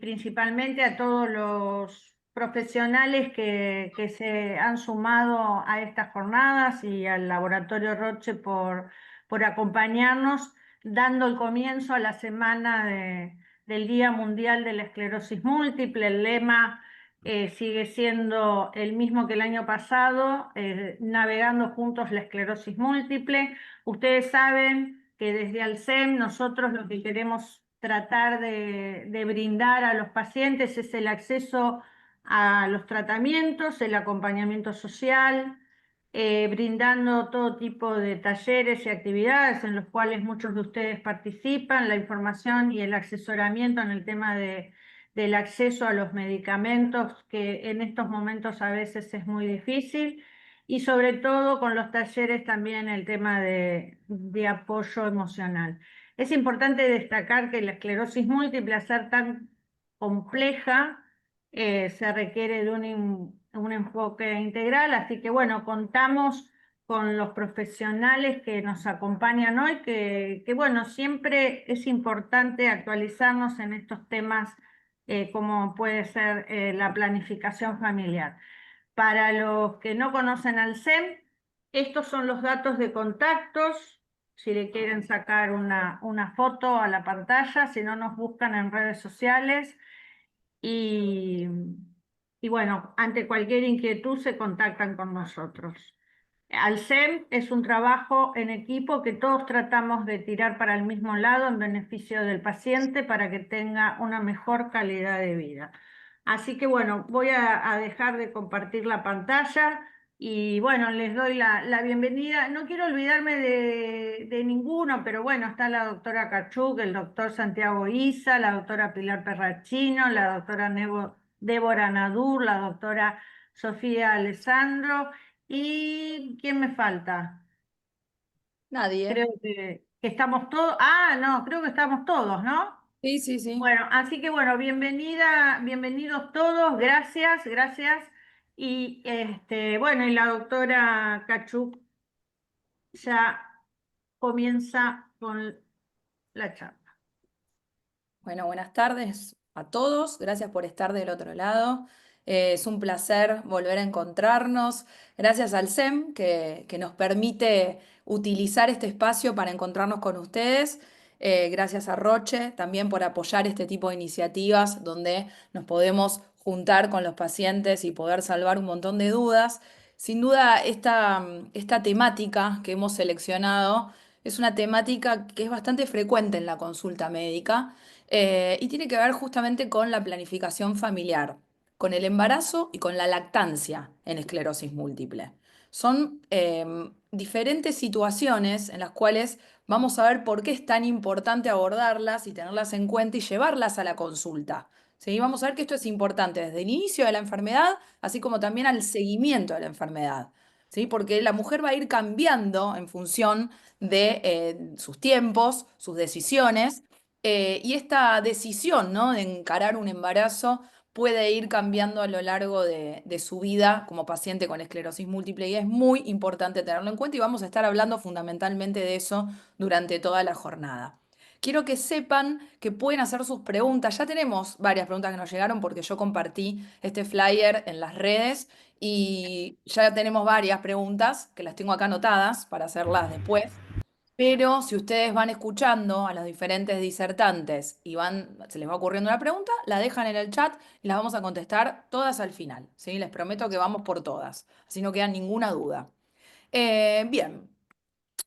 principalmente a todos los profesionales que se han sumado a estas jornadas y al Laboratorio Roche por acompañarnos, dando el comienzo a la semana del Día Mundial de la Esclerosis Múltiple. El lema sigue siendo el mismo que el año pasado, navegando juntos la esclerosis múltiple. Ustedes saben que desde Alcem nosotros lo que queremos tratar de brindar a los pacientes es el acceso a los tratamientos, el acompañamiento social, brindando todo tipo de talleres y actividades en los cuales muchos de ustedes participan, la información y el asesoramiento en el tema del acceso a los medicamentos, que en estos momentos a veces es muy difícil, y sobre todo con los talleres también el tema de apoyo emocional. Es importante destacar que la esclerosis múltiple, al ser tan compleja, se requiere de un enfoque integral, así que bueno, contamos con los profesionales que nos acompañan hoy, que bueno, siempre es importante actualizarnos en estos temas, como puede ser la planificación familiar. Para los que no conocen al SEM, estos son los datos de contactos. Si le quieren sacar una foto a la pantalla, si no nos buscan en redes sociales. Y, y bueno, ante cualquier inquietud se contactan con nosotros. Alcem es un trabajo en equipo que todos tratamos de tirar para el mismo lado en beneficio del paciente para que tenga una mejor calidad de vida. Así que bueno, voy a dejar de compartir la pantalla y bueno, les doy la bienvenida. No quiero olvidarme de ninguno, pero bueno, está la doctora Cachuk, el doctor Santiago Isa, la doctora Pilar Perrachino, la doctora Débora Nadur, la doctora Sofía Alessandro. ¿Y quién me falta? Nadie. Creo que estamos todos. Ah, no, creo que estamos todos, ¿no? Sí, sí, sí. Bueno, así que bueno, bienvenidos todos, gracias, gracias. Y bueno, y la doctora Cachuk ya comienza con la charla. Bueno, buenas tardes a todos. Gracias por estar del otro lado. Es un placer volver a encontrarnos. Gracias al SEM que nos permite utilizar este espacio para encontrarnos con ustedes. Gracias a Roche también por apoyar este tipo de iniciativas donde nos podemos juntar con los pacientes y poder salvar un montón de dudas. Sin duda, esta temática que hemos seleccionado es una temática que es bastante frecuente en la consulta médica. Y tiene que ver justamente con la planificación familiar, con el embarazo y con la lactancia en esclerosis múltiple. Son diferentes situaciones en las cuales vamos a ver por qué es tan importante abordarlas y tenerlas en cuenta y llevarlas a la consulta. ¿Sí? Vamos a ver que esto es importante desde el inicio de la enfermedad, así como también al seguimiento de la enfermedad. ¿Sí? Porque la mujer va a ir cambiando en función de sus tiempos, sus decisiones, y esta decisión, ¿no?, de encarar un embarazo puede ir cambiando a lo largo de su vida como paciente con esclerosis múltiple y es muy importante tenerlo en cuenta y vamos a estar hablando fundamentalmente de eso durante toda la jornada. Quiero que sepan que pueden hacer sus preguntas. Ya tenemos varias preguntas que nos llegaron porque yo compartí este flyer en las redes y ya tenemos varias preguntas que las tengo acá anotadas para hacerlas después. Pero si ustedes van escuchando a los diferentes disertantes y se les va ocurriendo una pregunta, la dejan en el chat y las vamos a contestar todas al final, ¿sí? Les prometo que vamos por todas, así no queda ninguna duda. Bien,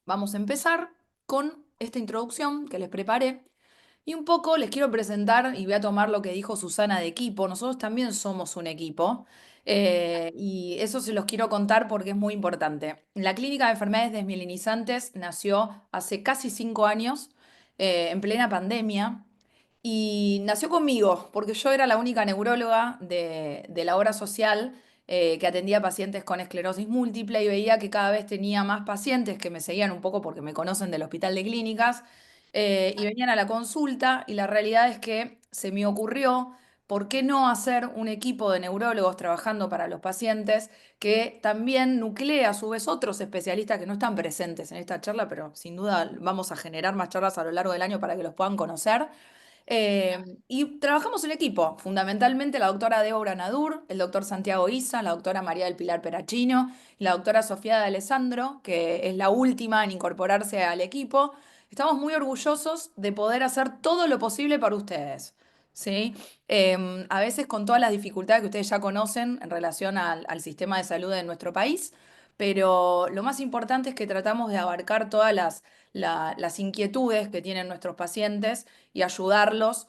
vamos a empezar con esta introducción que les preparé. Y un poco les quiero presentar, y voy a tomar lo que dijo Susana de equipo, nosotros también somos un equipo, y eso se los quiero contar porque es muy importante. La Clínica de Enfermedades Desmielinizantes nació hace casi 5 años, en plena pandemia, y nació conmigo, porque yo era la única neuróloga de la obra social que atendía pacientes con esclerosis múltiple y veía que cada vez tenía más pacientes que me seguían un poco porque me conocen del Hospital de Clínicas y venían a la consulta y la realidad es que se me ocurrió, ¿por qué no hacer un equipo de neurólogos trabajando para los pacientes que también nuclea a su vez otros especialistas que no están presentes en esta charla, pero sin duda vamos a generar más charlas a lo largo del año para que los puedan conocer? Y trabajamos en equipo, fundamentalmente la doctora Débora Nadur, el doctor Santiago Isa, la doctora María del Pilar Perachino y la doctora Sofía de Alessandro, que es la última en incorporarse al equipo. Estamos muy orgullosos de poder hacer todo lo posible para ustedes, ¿sí? A veces con todas las dificultades que ustedes ya conocen en relación al sistema de salud de nuestro país, pero lo más importante es que tratamos de abarcar todas las inquietudes que tienen nuestros pacientes y ayudarlos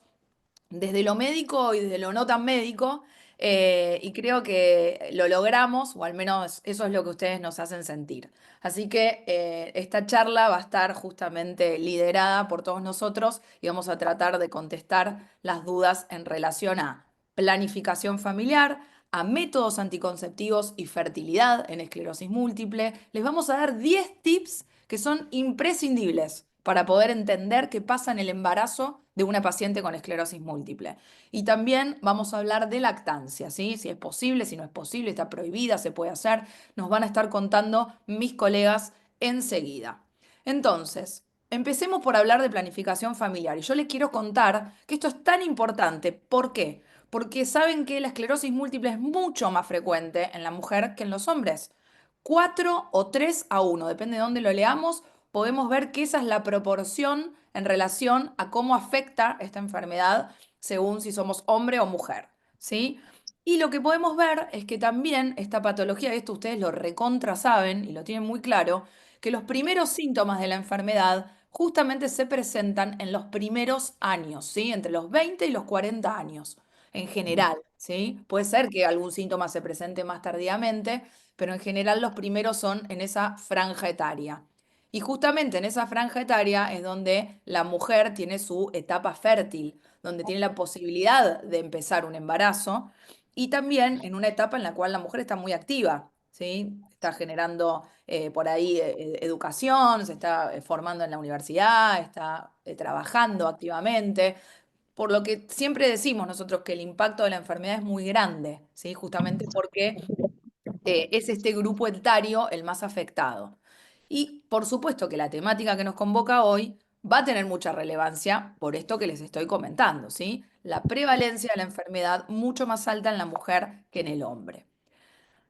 desde lo médico y desde lo no tan médico, y creo que lo logramos, o al menos eso es lo que ustedes nos hacen sentir. Así que esta charla va a estar justamente liderada por todos nosotros y vamos a tratar de contestar las dudas en relación a planificación familiar, a métodos anticonceptivos y fertilidad en esclerosis múltiple. Les vamos a dar 10 tips que son imprescindibles para poder entender qué pasa en el embarazo de una paciente con esclerosis múltiple. Y también vamos a hablar de lactancia, ¿sí? Si es posible, si no es posible, está prohibida, se puede hacer. Nos van a estar contando mis colegas enseguida. Entonces, empecemos por hablar de planificación familiar. Y yo les quiero contar que esto es tan importante. ¿Por qué? Porque saben que la esclerosis múltiple es mucho más frecuente en la mujer que en los hombres. 4 o 3 a 1, depende de dónde lo leamos, podemos ver que esa es la proporción en relación a cómo afecta esta enfermedad según si somos hombre o mujer, ¿sí? Y lo que podemos ver es que también esta patología, y esto ustedes lo recontra saben y lo tienen muy claro, que los primeros síntomas de la enfermedad justamente se presentan en los primeros años, ¿sí? Entre los 20 y los 40 años, en general, ¿sí? Puede ser que algún síntoma se presente más tardíamente, pero en general los primeros son en esa franja etaria. Y justamente en esa franja etaria es donde la mujer tiene su etapa fértil, donde tiene la posibilidad de empezar un embarazo y también en una etapa en la cual la mujer está muy activa, ¿sí? Está generando por ahí educación, se está formando en la universidad, está trabajando activamente, por lo que siempre decimos nosotros que el impacto de la enfermedad es muy grande, ¿sí? Justamente porque es este grupo etario el más afectado. Y por supuesto que la temática que nos convoca hoy va a tener mucha relevancia por esto que les estoy comentando, ¿sí? La prevalencia de la enfermedad mucho más alta en la mujer que en el hombre.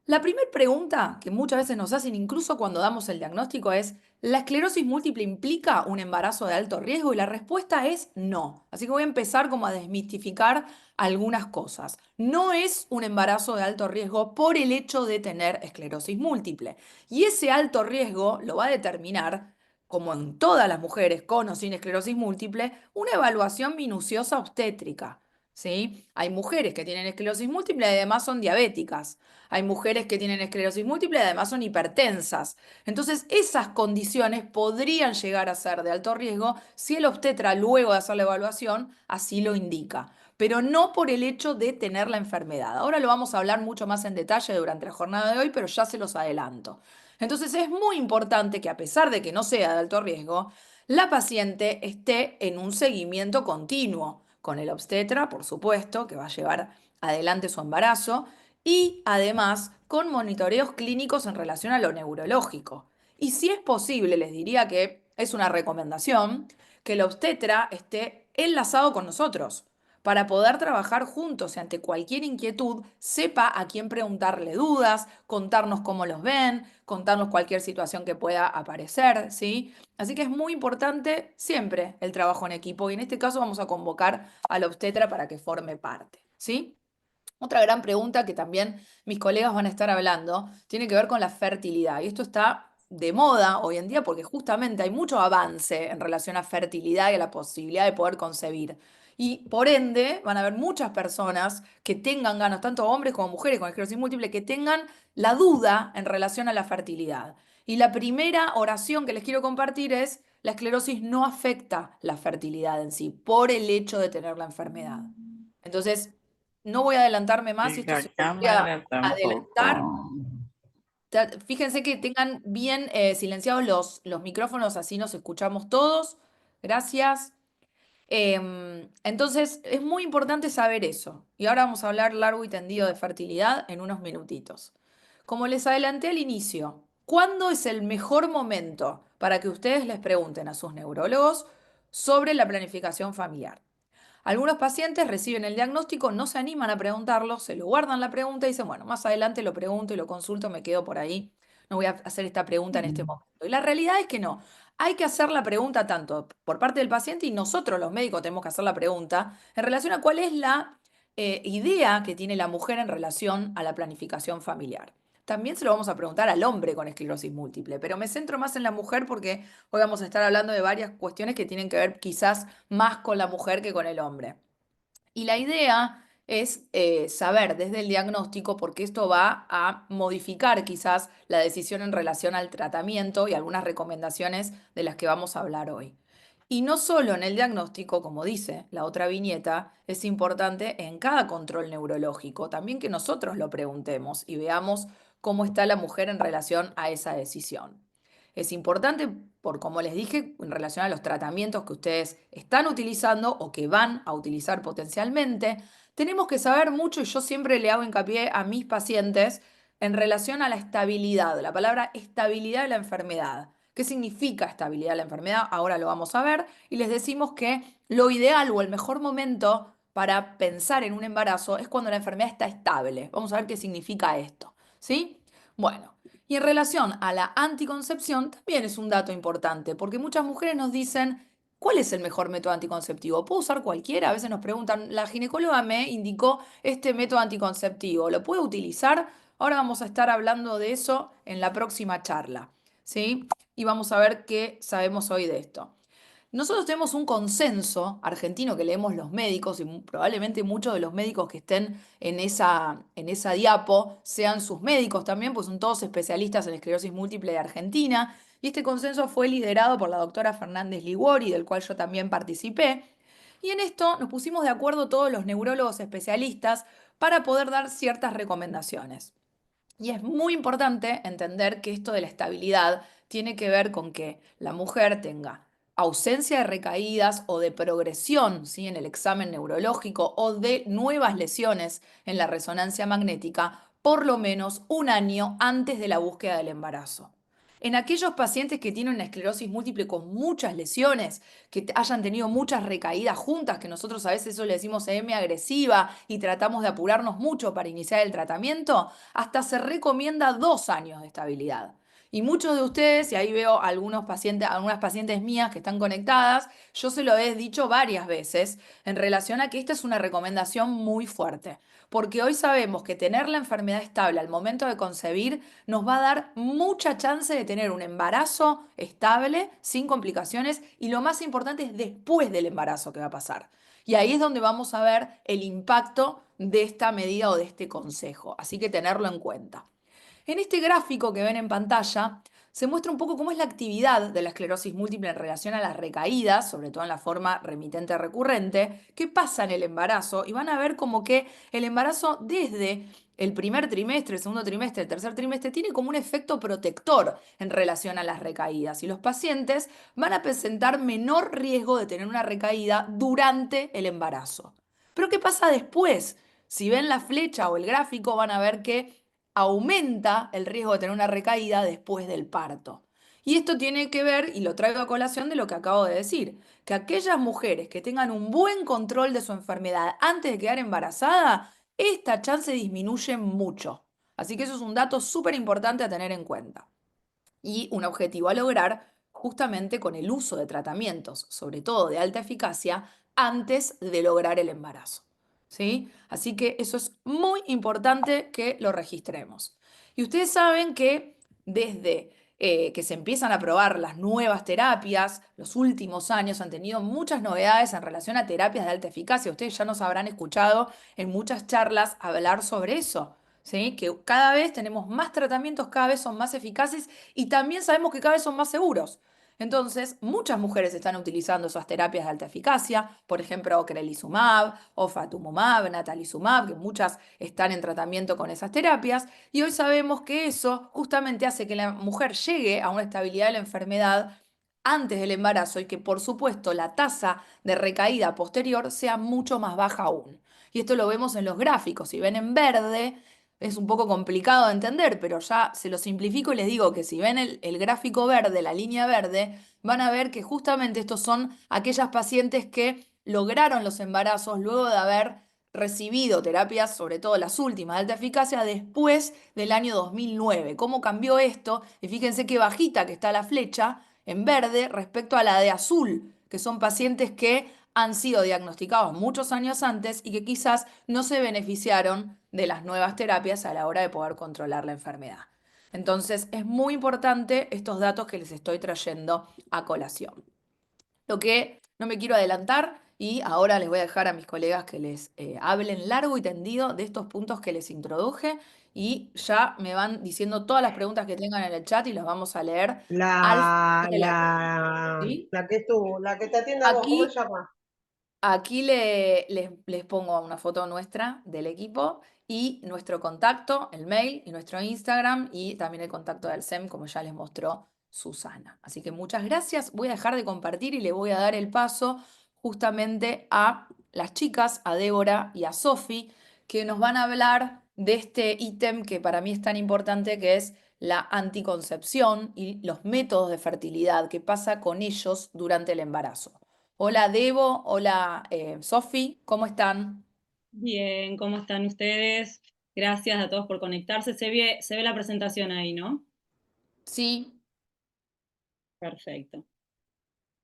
La primera pregunta que muchas veces nos hacen, incluso cuando damos el diagnóstico, es, ¿la esclerosis múltiple implica un embarazo de alto riesgo? Y la respuesta es no. Así que voy a empezar como a desmistificar algunas cosas. No es un embarazo de alto riesgo por el hecho de tener esclerosis múltiple. Y ese alto riesgo lo va a determinar, como en todas las mujeres con o sin esclerosis múltiple, una evaluación minuciosa obstétrica. ¿Sí? Hay mujeres que tienen esclerosis múltiple y además son diabéticas. Hay mujeres que tienen esclerosis múltiple y además son hipertensas. Entonces, esas condiciones podrían llegar a ser de alto riesgo si el obstetra, luego de hacer la evaluación, así lo indica, pero no por el hecho de tener la enfermedad. Ahora lo vamos a hablar mucho más en detalle durante la jornada de hoy, pero ya se los adelanto. Entonces, es muy importante que a pesar de que no sea de alto riesgo, la paciente esté en un seguimiento continuo con el obstetra, por supuesto, que va a llevar adelante su embarazo, y además con monitoreos clínicos en relación a lo neurológico. Y si es posible, les diría que es una recomendación que el obstetra esté enlazado con nosotros para poder trabajar juntos y ante cualquier inquietud sepa a quién preguntarle dudas, contarnos cómo los ven, contarnos cualquier situación que pueda aparecer, ¿sí? Así que es muy importante siempre el trabajo en equipo y en este caso vamos a convocar al obstetra para que forme parte, ¿sí? Otra gran pregunta que también mis colegas van a estar hablando tiene que ver con la fertilidad. Y esto está de moda hoy en día porque justamente hay mucho avance en relación a fertilidad y a la posibilidad de poder concebir. Y por ende van a haber muchas personas que tengan ganas, tanto hombres como mujeres con esclerosis múltiple, que tengan la duda en relación a la fertilidad. Y la primera oración que les quiero compartir es, la esclerosis no afecta la fertilidad en sí por el hecho de tener la enfermedad. Entonces, no voy a adelantarme más y Y esto la se los voy a cámara adelantar. tampoco. Fíjense que tengan bien silenciados los micrófonos, así nos escuchamos todos. Gracias. Entonces, es muy importante saber eso. Y ahora vamos a hablar largo y tendido de fertilidad en unos minutitos. Como les adelanté al inicio, ¿cuándo es el mejor momento para que ustedes les pregunten a sus neurólogos sobre la planificación familiar? Algunos pacientes reciben el diagnóstico, no se animan a preguntarlo, se lo guardan la pregunta y dicen, bueno, más adelante lo pregunto y lo consulto, me quedo por ahí, no voy a hacer esta pregunta en este momento. Y la realidad es que no, hay que hacer la pregunta tanto por parte del paciente y nosotros los médicos tenemos que hacer la pregunta en relación a cuál es la idea que tiene la mujer en relación a la planificación familiar. También se lo vamos a preguntar al hombre con esclerosis múltiple, pero me centro más en la mujer porque hoy vamos a estar hablando de varias cuestiones que tienen que ver quizás más con la mujer que con el hombre. Y la idea es saber desde el diagnóstico, porque esto va a modificar quizás la decisión en relación al tratamiento y algunas recomendaciones de las que vamos a hablar hoy. Y no solo en el diagnóstico, como dice la otra viñeta, es importante en cada control neurológico, también que nosotros lo preguntemos y veamos cómo está la mujer en relación a esa decisión. Es importante, por como les dije, en relación a los tratamientos que ustedes están utilizando o que van a utilizar potencialmente, tenemos que saber mucho, y yo siempre le hago hincapié a mis pacientes en relación a la estabilidad, la palabra estabilidad de la enfermedad. ¿Qué significa estabilidad de la enfermedad? Ahora lo vamos a ver y les decimos que lo ideal o el mejor momento para pensar en un embarazo es cuando la enfermedad está estable. Vamos a ver qué significa esto, ¿sí? Bueno, y en relación a la anticoncepción, también es un dato importante, porque muchas mujeres nos dicen, ¿cuál es el mejor método anticonceptivo? ¿Puedo usar cualquiera? A veces nos preguntan, la ginecóloga me indicó este método anticonceptivo, ¿lo puedo utilizar? Ahora vamos a estar hablando de eso en la próxima charla, ¿sí? Y vamos a ver qué sabemos hoy de esto. Nosotros tenemos un consenso argentino que leemos los médicos y probablemente muchos de los médicos que estén en esa diapo sean sus médicos también, pues son todos especialistas en esclerosis múltiple de Argentina. Y este consenso fue liderado por la doctora Fernández Liguori, del cual yo también participé. Y en esto nos pusimos de acuerdo todos los neurólogos especialistas para poder dar ciertas recomendaciones. Y es muy importante entender que esto de la estabilidad tiene que ver con que la mujer tenga ausencia de recaídas o de progresión, ¿sí?, en el examen neurológico o de nuevas lesiones en la resonancia magnética por lo menos un año antes de la búsqueda del embarazo. En aquellos pacientes que tienen una esclerosis múltiple con muchas lesiones, que hayan tenido muchas recaídas juntas, que nosotros a veces eso le decimos M agresiva y tratamos de apurarnos mucho para iniciar el tratamiento, hasta se recomienda 2 años de estabilidad. Y muchos de ustedes, y ahí veo algunos pacientes, algunas pacientes mías que están conectadas, yo se lo he dicho varias veces en relación a que esta es una recomendación muy fuerte, porque hoy sabemos que tener la enfermedad estable al momento de concebir nos va a dar mucha chance de tener un embarazo estable, sin complicaciones, y lo más importante es después del embarazo que va a pasar. Y ahí es donde vamos a ver el impacto de esta medida o de este consejo. Así que tenerlo en cuenta. En este gráfico que ven en pantalla, se muestra un poco cómo es la actividad de la esclerosis múltiple en relación a las recaídas, sobre todo en la forma remitente recurrente, qué pasa en el embarazo, y van a ver como que el embarazo desde el primer trimestre, el segundo trimestre, el tercer trimestre, tiene como un efecto protector en relación a las recaídas, y los pacientes van a presentar menor riesgo de tener una recaída durante el embarazo. Pero ¿qué pasa después? Si ven la flecha o el gráfico, van a ver que aumenta el riesgo de tener una recaída después del parto. Y esto tiene que ver, y lo traigo a colación de lo que acabo de decir, que aquellas mujeres que tengan un buen control de su enfermedad antes de quedar embarazada, esta chance disminuye mucho. Así que eso es un dato súper importante a tener en cuenta. Y un objetivo a lograr justamente con el uso de tratamientos, sobre todo de alta eficacia, antes de lograr el embarazo. ¿Sí? Así que eso es muy importante que lo registremos. Y ustedes saben que desde que se empiezan a probar las nuevas terapias, los últimos años han tenido muchas novedades en relación a terapias de alta eficacia. Ustedes ya nos habrán escuchado en muchas charlas hablar sobre eso. ¿Sí? Que cada vez tenemos más tratamientos, cada vez son más eficaces y también sabemos que cada vez son más seguros. Entonces, muchas mujeres están utilizando esas terapias de alta eficacia, por ejemplo, ocrelizumab, ofatumumab, natalizumab, que muchas están en tratamiento con esas terapias, y hoy sabemos que eso justamente hace que la mujer llegue a una estabilidad de la enfermedad antes del embarazo y que, por supuesto, la tasa de recaída posterior sea mucho más baja aún. Y esto lo vemos en los gráficos. Si ven en verde, es un poco complicado de entender, pero ya se lo simplifico y les digo que si ven el gráfico verde, la línea verde, van a ver que justamente estos son aquellas pacientes que lograron los embarazos luego de haber recibido terapias, sobre todo las últimas de alta eficacia, después del año 2009. ¿Cómo cambió esto? Y fíjense qué bajita que está la flecha en verde respecto a la de azul, que son pacientes que han sido diagnosticados muchos años antes y que quizás no se beneficiaron de las nuevas terapias a la hora de poder controlar la enfermedad. Entonces, es muy importante estos datos que les estoy trayendo a colación. Lo que no me quiero adelantar y ahora les voy a dejar a mis colegas que les hablen largo y tendido de estos puntos que les introduje y ya me van diciendo todas las preguntas que tengan en el chat y las vamos a leer al final La, de la clase. la, ¿Sí? la que es tú, la que te atiende a vos, ¿cómo se Aquí llama? Aquí les pongo una foto nuestra del equipo y nuestro contacto, el mail y nuestro Instagram y también el contacto del SEM, como ya les mostró Susana. Así que muchas gracias. Voy a dejar de compartir y le voy a dar el paso justamente a las chicas, a Débora y a Sofi, que nos van a hablar de este ítem que para mí es tan importante, que es la anticoncepción y los métodos de fertilidad, qué pasa con ellos durante el embarazo. Hola Debo, hola Sofi, ¿cómo están? Bien, ¿cómo están ustedes? Gracias a todos por conectarse. Se ve la presentación ahí, ¿no? Sí, Perfecto.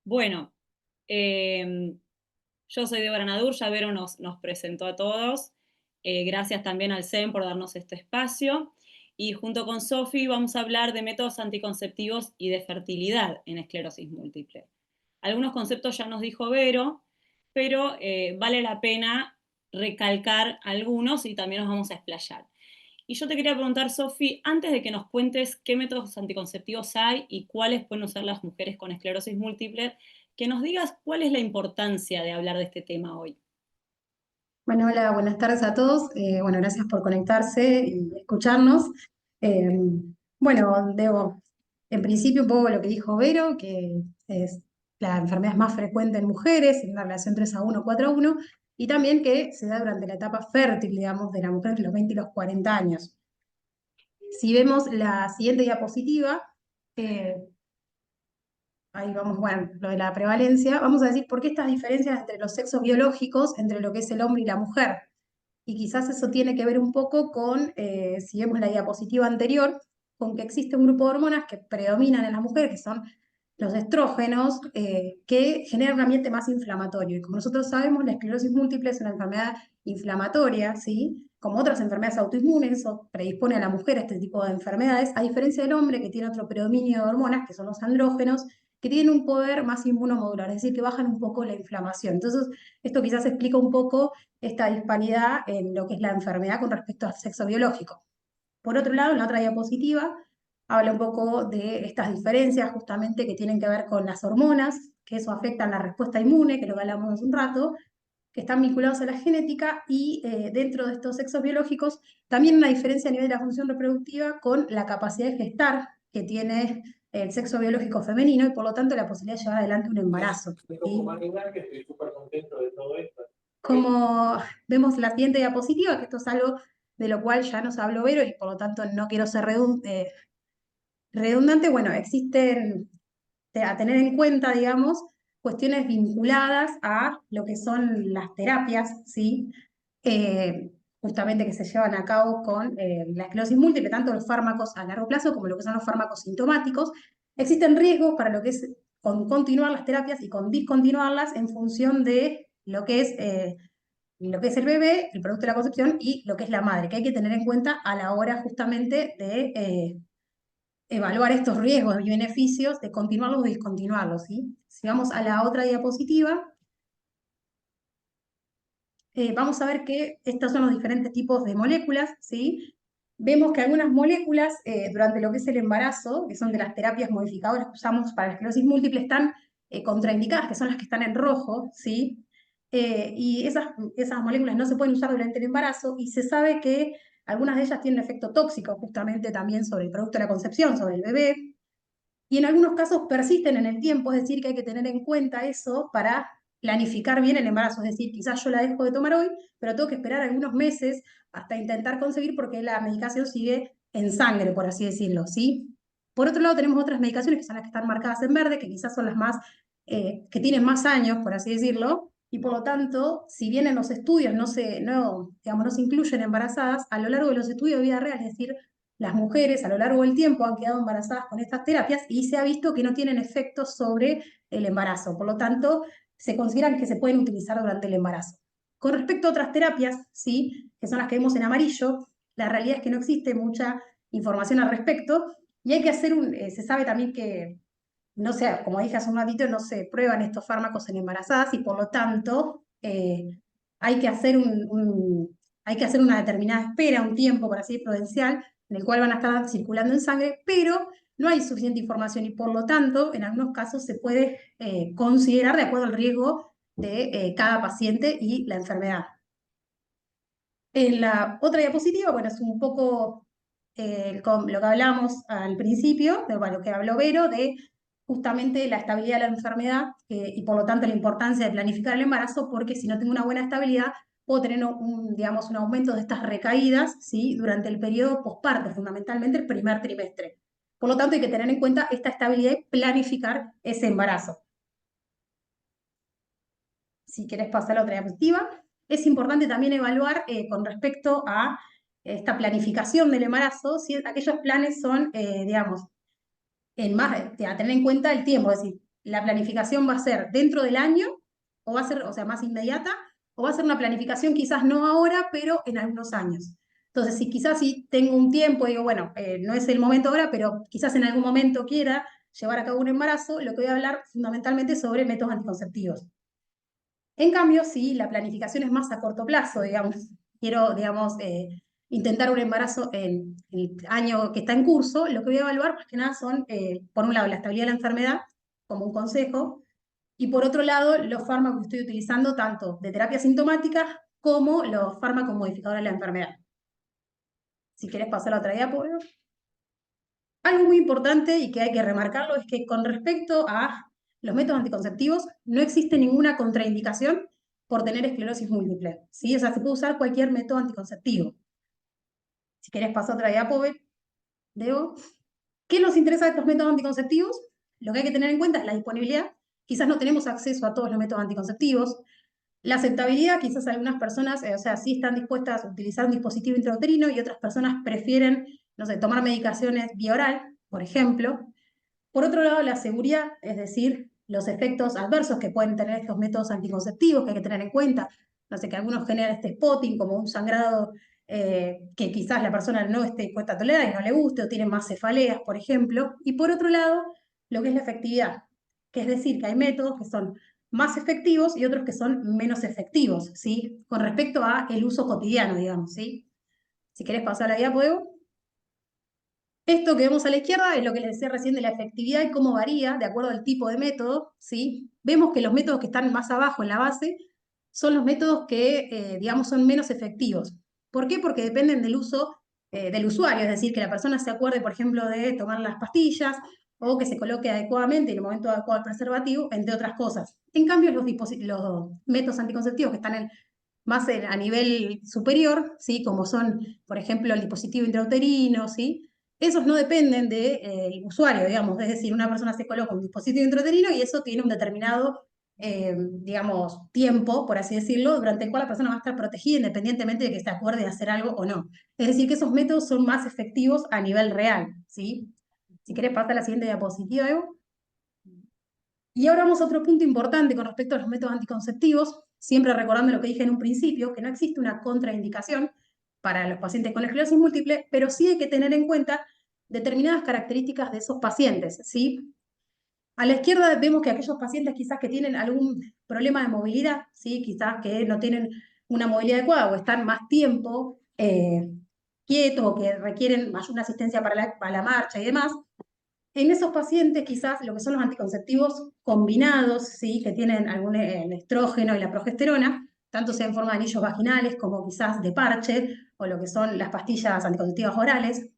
Bueno, yo soy Débora Nadur, ya Vero nos presentó a todos. Gracias también al SEM por darnos este espacio. Y junto con Sofi vamos a hablar de métodos anticonceptivos y de fertilidad en esclerosis múltiple. Algunos conceptos ya nos dijo Vero, pero vale la pena recalcar algunos y también nos vamos a explayar. Y yo te quería preguntar, Sofi, antes de que nos cuentes qué métodos anticonceptivos hay y cuáles pueden usar las mujeres con esclerosis múltiple, que nos digas cuál es la importancia de hablar de este tema hoy. Bueno, hola, buenas tardes a todos. Bueno, gracias por conectarse y escucharnos. Eh, bueno, debo, en principio, un poco lo que dijo Vero, que es la enfermedad es más frecuente en mujeres, en una relación 3:1, 4:1, y también que se da durante la etapa fértil, digamos, de la mujer entre los 20 y los 40 años. Si vemos la siguiente diapositiva, eh, ahí vamos, bueno, lo de la prevalencia, vamos a decir por qué estas diferencias entre los sexos biológicos, entre lo que es el hombre y la mujer. Y quizás eso tiene que ver un poco con, si vemos la diapositiva anterior, con que existe un grupo de hormonas que predominan en las mujeres, que son los estrógenos, que generan un ambiente más inflamatorio. Y como nosotros sabemos, la esclerosis múltiple es una enfermedad inflamatoria, ¿sí? Como otras enfermedades autoinmunes, eso predispone a la mujer a este tipo de enfermedades, a diferencia del hombre que tiene otro predominio de hormonas, que son los andrógenos, que tienen un poder más inmunomodular, es decir, que bajan un poco la inflamación. Entonces, esto quizás explica un poco esta disparidad en lo que es la enfermedad con respecto al sexo biológico. Por otro lado, en la otra diapositiva, habla un poco de estas diferencias justamente que tienen que ver con las hormonas, que eso afecta a la respuesta inmune, que lo que hablamos hace un rato, que están vinculados a la genética y dentro de estos sexos biológicos también una diferencia a nivel de la función reproductiva con la capacidad de gestar que tiene el sexo biológico femenino y por lo tanto la posibilidad de llevar adelante un embarazo. ¿Sí? Que estoy súper contento de todo esto. Como vemos la siguiente diapositiva, que esto es algo de lo cual ya nos habló Vero y por lo tanto no quiero ser redundante, bueno, existen a tener en cuenta, digamos, cuestiones vinculadas a lo que son las terapias, ¿sí? Justamente que se llevan a cabo con la esclerosis múltiple, tanto los fármacos a largo plazo como lo que son los fármacos sintomáticos. Existen riesgos para lo que es con continuar las terapias y con discontinuarlas en función de lo que es el bebé, el producto de la concepción y lo que es la madre, que hay que tener en cuenta a la hora justamente de evaluar estos riesgos y beneficios de continuarlos o discontinuarlos, ¿sí? Si vamos a la otra diapositiva, vamos a ver que estos son los diferentes tipos de moléculas, ¿sí? Vemos que algunas moléculas durante lo que es el embarazo, que son de las terapias modificadoras que usamos para la esclerosis múltiple, están contraindicadas, que son las que están en rojo, ¿sí? Y esas moléculas no se pueden usar durante el embarazo y se sabe que algunas de ellas tienen efecto tóxico justamente también sobre el producto de la concepción, sobre el bebé, y en algunos casos persisten en el tiempo, es decir, que hay que tener en cuenta eso para planificar bien el embarazo, es decir, quizás yo la dejo de tomar hoy, pero tengo que esperar algunos meses hasta intentar conseguir porque la medicación sigue en sangre, por así decirlo, ¿sí? Por otro lado, tenemos otras medicaciones que son las que están marcadas en verde, que quizás son las más, que tienen más años, por así decirlo, y por lo tanto, si bien en los estudios digamos, no se incluyen embarazadas, a lo largo de los estudios de vida real, es decir, las mujeres a lo largo del tiempo han quedado embarazadas con estas terapias y se ha visto que no tienen efectos sobre el embarazo. Por lo tanto, se consideran que se pueden utilizar durante el embarazo. Con respecto a otras terapias, ¿sí?, que son las que vemos en amarillo, la realidad es que no existe mucha información al respecto y hay que hacer se sabe también que, no sé, como dije hace un ratito, no se prueban estos fármacos en embarazadas y por lo tanto hay que hacer hay que hacer una determinada espera, un tiempo, por así prudencial, en el cual van a estar circulando en sangre, pero no hay suficiente información y por lo tanto, en algunos casos se puede considerar de acuerdo al riesgo de cada paciente y la enfermedad. En la otra diapositiva, bueno, es un poco con lo que hablamos al principio, de lo que habló Vero, de justamente la estabilidad de la enfermedad y por lo tanto la importancia de planificar el embarazo, porque si no tengo una buena estabilidad, puedo tener digamos, un aumento de estas recaídas, ¿sí?, durante el periodo posparto, fundamentalmente el primer trimestre. Por lo tanto, hay que tener en cuenta esta estabilidad y planificar ese embarazo. Si querés pasar a la otra diapositiva. Es importante también evaluar con respecto a esta planificación del embarazo, si aquellos planes son, digamos, a tener en cuenta el tiempo, es decir, la planificación va a ser dentro del año, o va a ser, o sea, más inmediata, o va a ser una planificación quizás no ahora, pero en algunos años. Entonces, si quizás si tengo un tiempo, digo, bueno, no es el momento ahora, pero quizás en algún momento quiera llevar a cabo un embarazo, lo que voy a hablar fundamentalmente sobre métodos anticonceptivos. En cambio, si la planificación es más a corto plazo, digamos, quiero, digamos, intentar un embarazo en el año que está en curso, lo que voy a evaluar más que nada son, por un lado, la estabilidad de la enfermedad, como un consejo, y por otro lado, los fármacos que estoy utilizando, tanto de terapia sintomática como los fármacos modificadores de la enfermedad. Si querés pasar a la otra diapositiva. Algo muy importante y que hay que remarcarlo es que con respecto a los métodos anticonceptivos no existe ninguna contraindicación por tener esclerosis múltiple, ¿sí? O sea, se puede usar cualquier método anticonceptivo. Si querés pasar a otra diapositiva, Debo. ¿Qué nos interesa de estos métodos anticonceptivos? Lo que hay que tener en cuenta es la disponibilidad. Quizás no tenemos acceso a todos los métodos anticonceptivos. La aceptabilidad, quizás algunas personas, o sea, sí están dispuestas a utilizar un dispositivo intrauterino y otras personas prefieren, no sé, tomar medicaciones vía oral, por ejemplo. Por otro lado, la seguridad, es decir, los efectos adversos que pueden tener estos métodos anticonceptivos que hay que tener en cuenta. No sé, que algunos generan este spotting como un sangrado que quizás la persona no esté dispuesta a tolerar y no le guste, o tiene más cefaleas, por ejemplo. Y por otro lado, lo que es la efectividad, que es decir, que hay métodos que son más efectivos y otros que son menos efectivos, ¿sí? Con respecto a el uso cotidiano, digamos, ¿sí? Si querés pasar a la diapositiva. Esto que vemos a la izquierda es lo que les decía recién de la efectividad y cómo varía de acuerdo al tipo de método, ¿sí? Vemos que los métodos que están más abajo en la base son los métodos que, digamos, son menos efectivos. ¿Por qué? Porque dependen del uso del usuario, es decir, que la persona se acuerde, por ejemplo, de tomar las pastillas o que se coloque adecuadamente en el momento adecuado al preservativo, entre otras cosas. En cambio, los métodos anticonceptivos que están más a nivel superior, ¿sí? Como son, por ejemplo, el dispositivo intrauterino, ¿sí? Esos no dependen del usuario, digamos, es decir, una persona se coloca un dispositivo intrauterino y eso tiene un determinado, digamos, tiempo, por así decirlo, durante el cual la persona va a estar protegida independientemente de que se acuerde de hacer algo o no. Es decir, que esos métodos son más efectivos a nivel real, ¿sí? Si querés pasar a la siguiente diapositiva, Evo. Y ahora vamos a otro punto importante con respecto a los métodos anticonceptivos, siempre recordando lo que dije en un principio, que no existe una contraindicación para los pacientes con esclerosis múltiple, pero sí hay que tener en cuenta determinadas características de esos pacientes, ¿sí? A la izquierda vemos que aquellos pacientes quizás que tienen algún problema de movilidad, ¿sí? Quizás que no tienen una movilidad adecuada o están más tiempo quietos o que requieren una asistencia para la marcha y demás. En esos pacientes quizás lo que son los anticonceptivos combinados, ¿sí? Que tienen algún el estrógeno y la progesterona, tanto sea en forma de anillos vaginales como quizás de parche, o lo que son las pastillas anticonceptivas orales,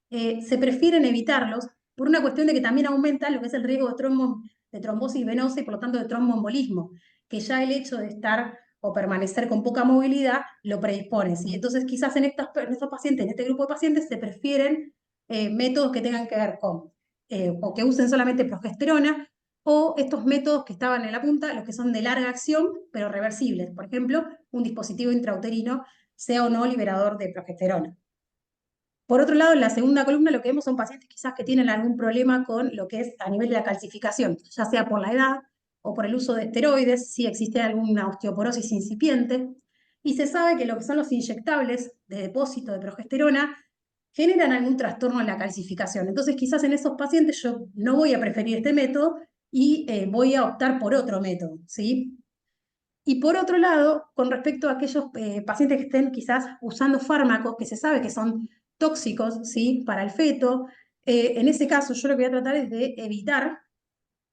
se prefieren evitarlos por una cuestión de que también aumenta lo que es el riesgo de trombosis venosa y por lo tanto de tromboembolismo, que ya el hecho de estar o permanecer con poca movilidad lo predispone, ¿sí? Entonces quizás en estos pacientes, en este grupo de pacientes, se prefieren métodos que tengan que ver con o que usen solamente progesterona o estos métodos que estaban en la punta, los que son de larga acción, pero reversibles. Por ejemplo, un dispositivo intrauterino, sea o no liberador de progesterona. Por otro lado, en la segunda columna lo que vemos son pacientes quizás que tienen algún problema con lo que es a nivel de la calcificación, ya sea por la edad o por el uso de esteroides, si existe alguna osteoporosis incipiente, y se sabe que lo que son los inyectables de depósito de progesterona generan algún trastorno en la calcificación. Entonces, quizás en esos pacientes yo no voy a preferir este método y voy a optar por otro método, ¿sí? Y por otro lado, con respecto a aquellos pacientes que estén quizás usando fármacos que se sabe que son tóxicos, ¿sí? Para el feto, en ese caso yo lo que voy a tratar es de evitar,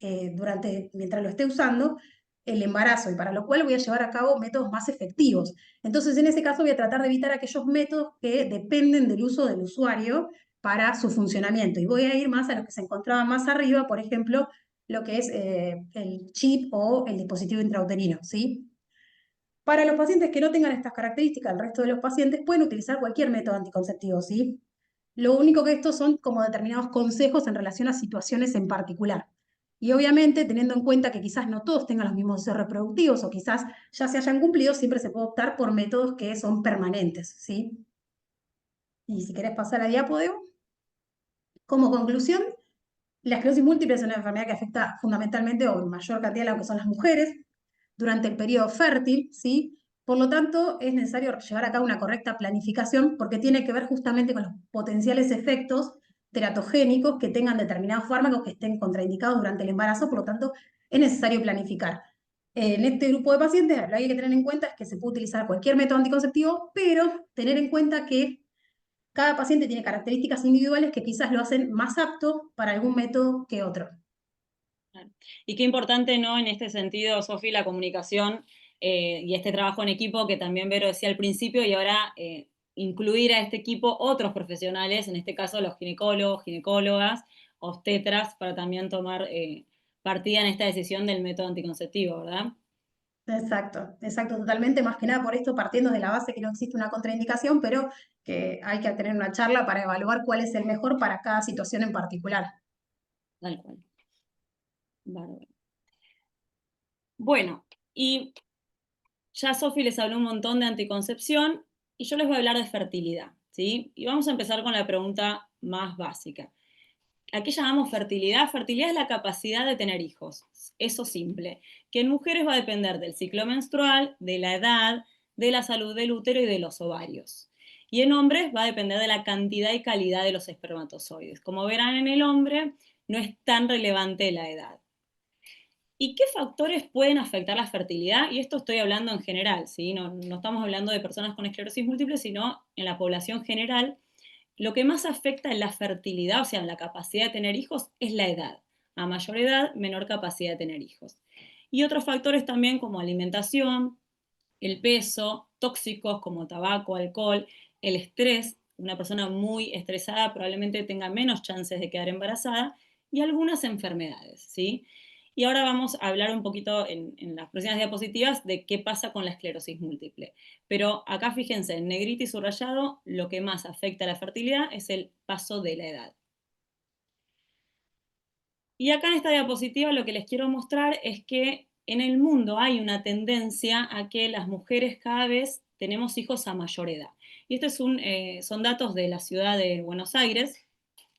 mientras lo esté usando, el embarazo, y para lo cual voy a llevar a cabo métodos más efectivos. Entonces, en ese caso voy a tratar de evitar aquellos métodos que dependen del uso del usuario para su funcionamiento, y voy a ir más a los que se encontraban más arriba, por ejemplo, lo que es el chip o el dispositivo intrauterino, ¿sí? Para los pacientes que no tengan estas características, el resto de los pacientes pueden utilizar cualquier método anticonceptivo, ¿sí? Lo único que estos son como determinados consejos en relación a situaciones en particular. Y obviamente, teniendo en cuenta que quizás no todos tengan los mismos deseos reproductivos o quizás ya se hayan cumplido, siempre se puede optar por métodos que son permanentes, ¿sí? Y si querés pasar a diapo, Debo. Como conclusión, la esclerosis múltiple es una enfermedad que afecta fundamentalmente o en mayor cantidad a lo que son las mujeres durante el periodo fértil, ¿sí? Por lo tanto, es necesario llevar a cabo una correcta planificación porque tiene que ver justamente con los potenciales efectos teratogénicos que tengan determinados fármacos que estén contraindicados durante el embarazo, por lo tanto, es necesario planificar. En este grupo de pacientes, lo que hay que tener en cuenta es que se puede utilizar cualquier método anticonceptivo, pero tener en cuenta que cada paciente tiene características individuales que quizás lo hacen más apto para algún método que otro. Y qué importante, ¿no? En este sentido, Sofi, la comunicación y este trabajo en equipo que también Vero decía al principio, y ahora incluir a este equipo otros profesionales, en este caso los ginecólogos, ginecólogas, obstetras, para también tomar partida en esta decisión del método anticonceptivo, ¿verdad? Exacto, exacto, totalmente, más que nada por esto, partiendo de la base que no existe una contraindicación, pero que hay que tener una charla para evaluar cuál es el mejor para cada situación en particular. Tal cual. Bárbaro. Bueno, y ya Sofi les habló un montón de anticoncepción y yo les voy a hablar de fertilidad, ¿sí? Y vamos a empezar con la pregunta más básica. ¿A qué llamamos fertilidad? Fertilidad es la capacidad de tener hijos, eso simple, que en mujeres va a depender del ciclo menstrual, de la edad, de la salud del útero y de los ovarios. Y en hombres va a depender de la cantidad y calidad de los espermatozoides. Como verán, en el hombre no es tan relevante la edad. ¿Y qué factores pueden afectar la fertilidad? Y esto estoy hablando en general, ¿sí? No estamos hablando de personas con esclerosis múltiple, sino en la población general. Lo que más afecta en la fertilidad, o sea, en la capacidad de tener hijos, es la edad. A mayor edad, menor capacidad de tener hijos. Y otros factores también como alimentación, el peso, tóxicos como tabaco, alcohol, el estrés. Una persona muy estresada probablemente tenga menos chances de quedar embarazada y algunas enfermedades, ¿sí? Y ahora vamos a hablar un poquito en las próximas diapositivas de qué pasa con la esclerosis múltiple. Pero acá fíjense, en negrita y subrayado, lo que más afecta a la fertilidad es el paso de la edad. Y acá en esta diapositiva lo que les quiero mostrar es que en el mundo hay una tendencia a que las mujeres cada vez tenemos hijos a mayor edad. Y estos son datos de la ciudad de Buenos Aires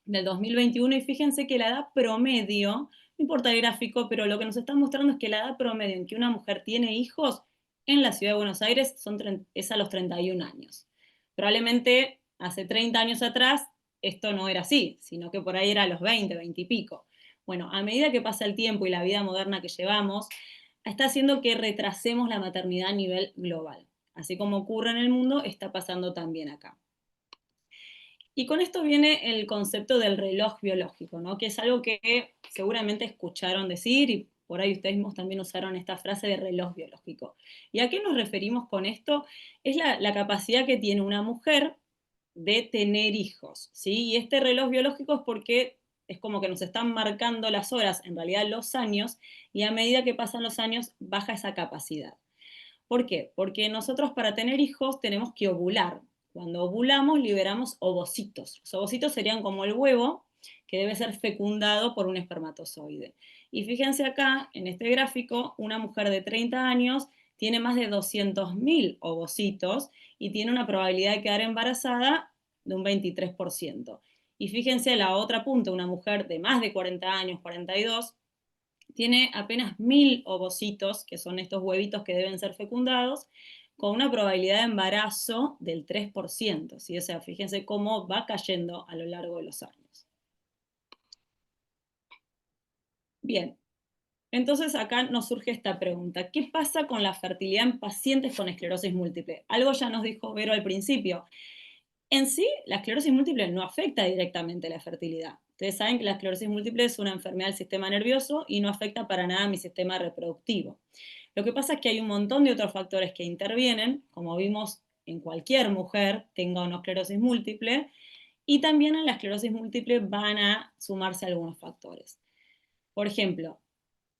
del 2021 y fíjense que la edad promedio, no importa el gráfico, pero lo que nos está mostrando es que la edad promedio en que una mujer tiene hijos en la ciudad de Buenos Aires es a los 31 años. Probablemente hace 30 años atrás esto no era así, sino que por ahí era a los 20, 20 y pico. Bueno, a medida que pasa el tiempo y la vida moderna que llevamos, está haciendo que retrasemos la maternidad a nivel global. Así como ocurre en el mundo, está pasando también acá. Y con esto viene el concepto del reloj biológico, ¿no? Que es algo que seguramente escucharon decir y por ahí ustedes mismos también usaron esta frase de reloj biológico. ¿Y a qué nos referimos con esto? Es la capacidad que tiene una mujer de tener hijos, ¿sí? Y este reloj biológico es porque es como que nos están marcando las horas, en realidad los años, y a medida que pasan los años baja esa capacidad. ¿Por qué? Porque nosotros para tener hijos tenemos que ovular. Cuando ovulamos liberamos ovocitos. Los ovocitos serían como el huevo que debe ser fecundado por un espermatozoide. Y fíjense acá, en este gráfico, una mujer de 30 años tiene más de 200.000 ovocitos y tiene una probabilidad de quedar embarazada de un 23%. Y fíjense la otra punta, una mujer de más de 40 años, 42, tiene apenas 1.000 ovocitos, que son estos huevitos que deben ser fecundados, con una probabilidad de embarazo del 3%, ¿sí? O sea, fíjense cómo va cayendo a lo largo de los años. Bien, entonces acá nos surge esta pregunta. ¿Qué pasa con la fertilidad en pacientes con esclerosis múltiple? Algo ya nos dijo Vero al principio. En sí, la esclerosis múltiple no afecta directamente la fertilidad. Ustedes saben que la esclerosis múltiple es una enfermedad del sistema nervioso y no afecta para nada a mi sistema reproductivo. Lo que pasa es que hay un montón de otros factores que intervienen, como vimos en cualquier mujer tenga una esclerosis múltiple, y también en la esclerosis múltiple van a sumarse algunos factores. Por ejemplo,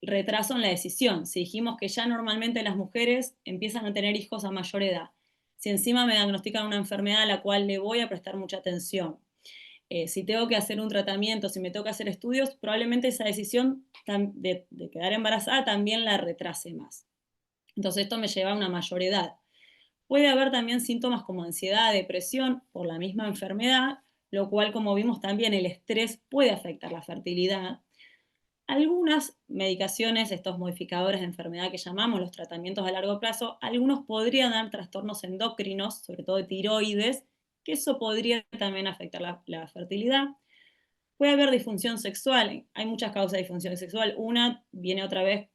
retraso en la decisión. Si dijimos que ya normalmente las mujeres empiezan a tener hijos a mayor edad, si encima me diagnostican una enfermedad a la cual le voy a prestar mucha atención, si tengo que hacer un tratamiento, si me tengo que hacer estudios, probablemente esa decisión de quedar embarazada también la retrase más. Entonces esto me lleva a una mayor edad. Puede haber también síntomas como ansiedad, depresión por la misma enfermedad, lo cual, como vimos también, el estrés puede afectar la fertilidad. Algunas medicaciones, estos modificadores de enfermedad que llamamos los tratamientos a largo plazo, algunos podrían dar trastornos endocrinos, sobre todo de tiroides, que eso podría también afectar la fertilidad. Puede haber disfunción sexual, hay muchas causas de disfunción sexual. Una viene otra vez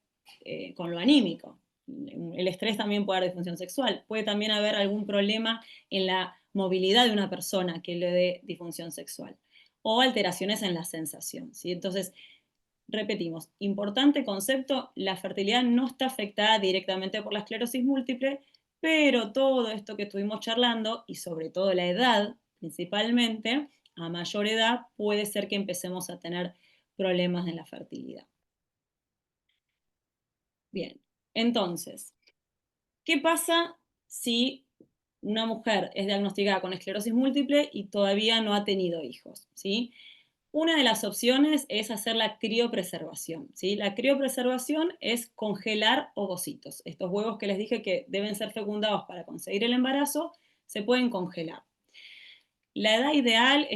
con lo anímico. El estrés también puede dar disfunción sexual. Puede también haber algún problema en la movilidad de una persona que le dé disfunción sexual. O alteraciones en la sensación, ¿sí? Entonces, repetimos, importante concepto, la fertilidad no está afectada directamente por la esclerosis múltiple, pero todo esto que estuvimos charlando, y sobre todo la edad principalmente, a mayor edad puede ser que empecemos a tener problemas en la fertilidad. Bien, entonces, ¿qué pasa si una mujer es diagnosticada con esclerosis múltiple y todavía no ha tenido hijos? ¿Sí? Una de las opciones es hacer la criopreservación, ¿sí? La criopreservación es congelar ovocitos. Estos huevos que les dije que deben ser fecundados para conseguir el embarazo, se pueden congelar. La edad ideal,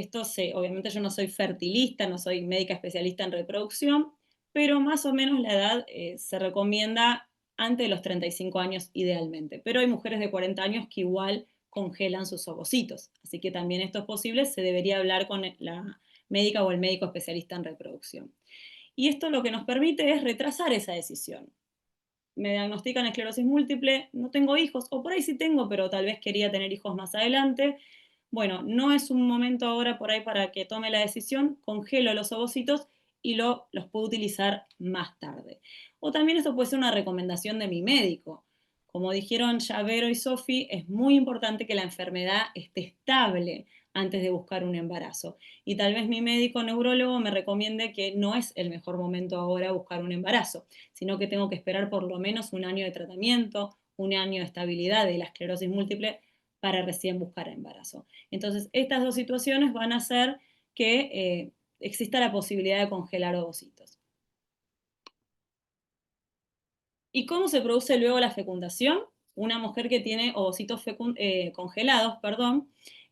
obviamente yo no soy fertilista, no soy médica especialista en reproducción, pero más o menos la edad se recomienda antes de los 35 años idealmente. Pero hay mujeres de 40 años que igual congelan sus ovocitos. Así que también esto es posible, se debería hablar con la médica o el médico especialista en reproducción. Y esto lo que nos permite es retrasar esa decisión. Me diagnostican esclerosis múltiple, no tengo hijos, o por ahí sí tengo, pero tal vez quería tener hijos más adelante. Bueno, no es un momento ahora por ahí para que tome la decisión, congelo los ovocitos y los puedo utilizar más tarde. O también esto puede ser una recomendación de mi médico. Como dijeron ya Vero y Sofi, es muy importante que la enfermedad esté estable antes de buscar un embarazo. Y tal vez mi médico neurólogo me recomiende que no es el mejor momento ahora buscar un embarazo, sino que tengo que esperar por lo menos un año de tratamiento, un año de estabilidad de la esclerosis múltiple para recién buscar embarazo. Entonces, estas dos situaciones van a hacer que exista la posibilidad de congelar ovocitos. ¿Y cómo se produce luego la fecundación? Una mujer que tiene ovocitos congelados,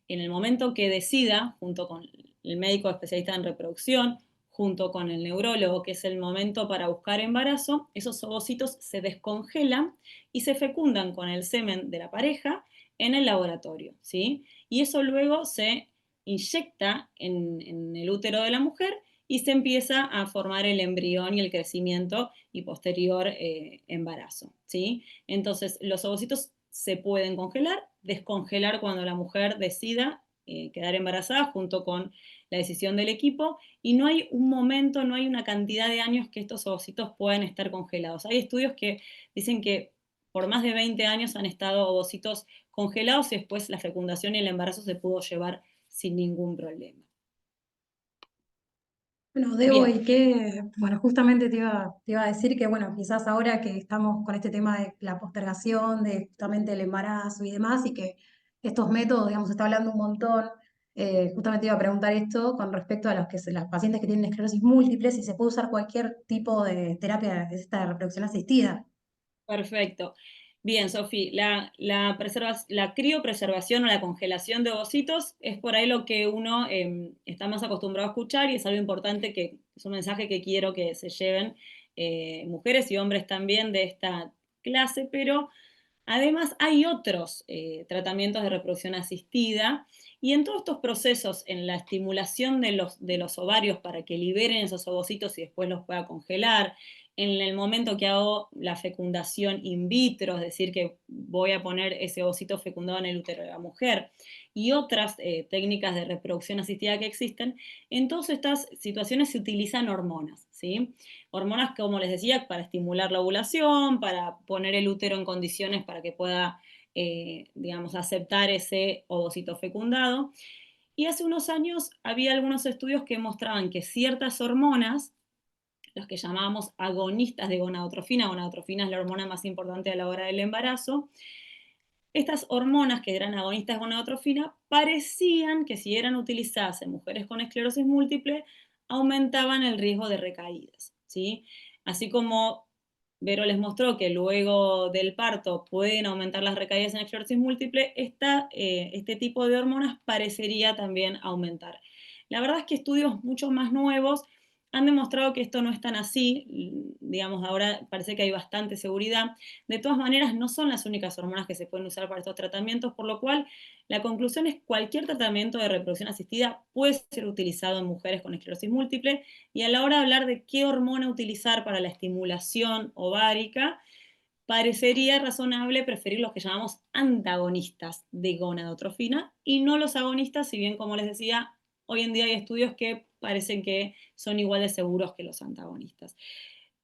en el momento que decida, junto con el médico especialista en reproducción, junto con el neurólogo, que es el momento para buscar embarazo, esos ovocitos se descongelan y se fecundan con el semen de la pareja en el laboratorio, ¿sí? Y eso luego se inyecta en el útero de la mujer y se empieza a formar el embrión y el crecimiento y posterior embarazo, ¿sí? Entonces, los ovocitos se pueden congelar, descongelar cuando la mujer decida quedar embarazada junto con la decisión del equipo, y no hay un momento, no hay una cantidad de años que estos ovocitos puedan estar congelados. Hay estudios que dicen que por más de 20 años han estado ovocitos congelados y después la fecundación y el embarazo se pudo llevar sin ningún problema. Bueno, Debo, Bien. bueno, justamente te iba a decir que, bueno, quizás ahora que estamos con este tema de la postergación, de justamente el embarazo y demás, y que estos métodos, digamos, se está hablando un montón Justamente iba a preguntar esto con respecto a las pacientes que tienen esclerosis múltiple, si se puede usar cualquier tipo de terapia de esta reproducción asistida. Perfecto. Bien, Sofi, la criopreservación o la congelación de ovocitos es por ahí lo que uno está más acostumbrado a escuchar y es algo importante que es un mensaje que quiero que se lleven mujeres y hombres también de esta clase, pero además hay otros tratamientos de reproducción asistida y en todos estos procesos, en la estimulación de los ovarios para que liberen esos ovocitos y después los pueda congelar, en el momento que hago la fecundación in vitro, es decir, que voy a poner ese ovocito fecundado en el útero de la mujer, y otras técnicas de reproducción asistida que existen, en todas estas situaciones se utilizan hormonas, ¿sí? Hormonas, como les decía, para estimular la ovulación, para poner el útero en condiciones para que pueda, digamos, aceptar ese ovocito fecundado. Y hace unos años había algunos estudios que mostraban que ciertas hormonas, los que llamábamos agonistas de gonadotrofina es la hormona más importante a la hora del embarazo, estas hormonas que eran agonistas de gonadotrofina parecían que si eran utilizadas en mujeres con esclerosis múltiple, aumentaban el riesgo de recaídas, ¿sí? Así como Vero les mostró que luego del parto pueden aumentar las recaídas en esclerosis múltiple, este tipo de hormonas parecería también aumentar. La verdad es que estudios mucho más nuevos han demostrado que esto no es tan así, digamos, ahora parece que hay bastante seguridad. De todas maneras, no son las únicas hormonas que se pueden usar para estos tratamientos, por lo cual la conclusión es que cualquier tratamiento de reproducción asistida puede ser utilizado en mujeres con esclerosis múltiple, y a la hora de hablar de qué hormona utilizar para la estimulación ovárica, parecería razonable preferir los que llamamos antagonistas de gonadotrofina y no los agonistas, si bien, como les decía, hoy en día hay estudios que parecen que son igual de seguros que los antagonistas.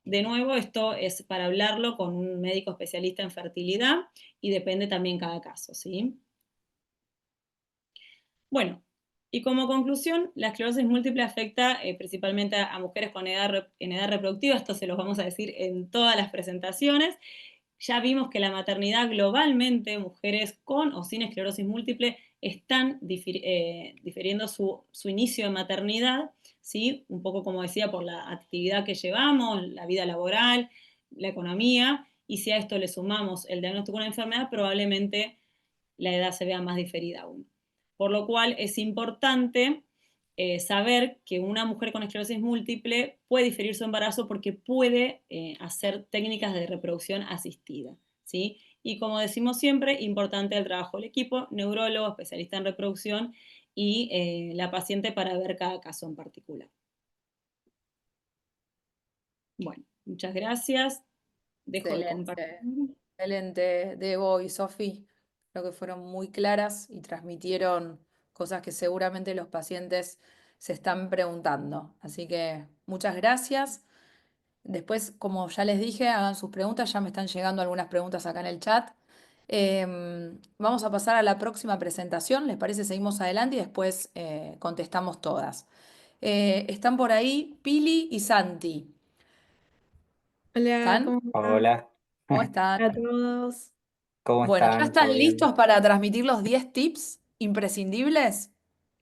De nuevo, esto es para hablarlo con un médico especialista en fertilidad y depende también cada caso, ¿sí? Bueno, y como conclusión, la esclerosis múltiple afecta principalmente a mujeres en edad reproductiva, esto se los vamos a decir en todas las presentaciones. Ya vimos que la maternidad globalmente, mujeres con o sin esclerosis múltiple, están difiriendo su inicio de maternidad, ¿sí? Un poco como decía, por la actividad que llevamos, la vida laboral, la economía, y si a esto le sumamos el diagnóstico de una enfermedad, probablemente la edad se vea más diferida aún. Por lo cual es importante saber que una mujer con esclerosis múltiple puede diferir su embarazo porque puede hacer técnicas de reproducción asistida, ¿sí? Y como decimos siempre, importante el trabajo del equipo, neurólogo, especialista en reproducción y la paciente para ver cada caso en particular. Bueno, muchas gracias. Dejo de compartir. Excelente, Debo y Sofi. Creo que fueron muy claras y transmitieron cosas que seguramente los pacientes se están preguntando. Así que muchas gracias. Después, como ya les dije, hagan sus preguntas. Ya me están llegando algunas preguntas acá en el chat. Vamos a pasar a la próxima presentación. ¿Les parece? Seguimos adelante y después contestamos todas. Están por ahí Pili y Santi. Hola, ¿Están? ¿cómo están? Hola, ¿Cómo están? Hola a todos. ¿cómo Bueno, ¿ya están? están ¿Todo listos bien? para transmitir los 10 tips imprescindibles?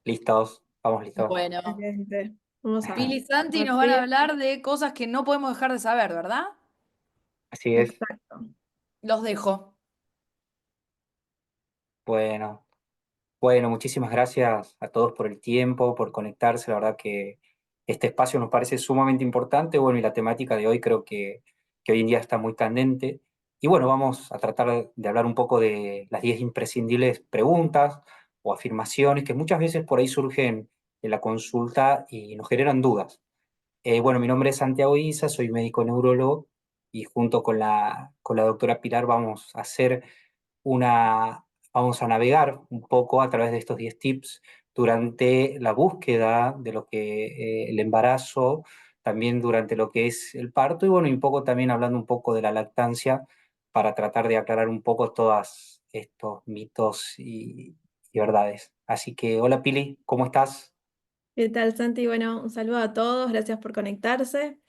¿Listos? Vamos, listos. Bueno, Excelente. Vamos Pili a y Santi nos van a compartir. hablar de cosas que no podemos dejar de saber, ¿verdad? Así es. Exacto. Los dejo. Bueno, bueno, muchísimas gracias a todos por el tiempo, por conectarse. La verdad que este espacio nos parece sumamente importante. Bueno, y la temática de hoy creo que hoy en día está muy candente. Y bueno, vamos a tratar de hablar un poco de las 10 imprescindibles preguntas o afirmaciones que muchas veces por ahí surgen en la consulta y nos generan dudas. Bueno, mi nombre es Santiago Isa, soy médico neurólogo y junto con la doctora Pilar vamos a navegar un poco a través de estos 10 tips durante la búsqueda de lo que el embarazo, también durante lo que es el parto y bueno, y un poco también hablando un poco de la lactancia para tratar de aclarar un poco todos estos mitos y verdades. Así que, hola Pili, ¿cómo estás? ¿Qué tal, Santi? Bueno, un saludo a todos, gracias por conectarse.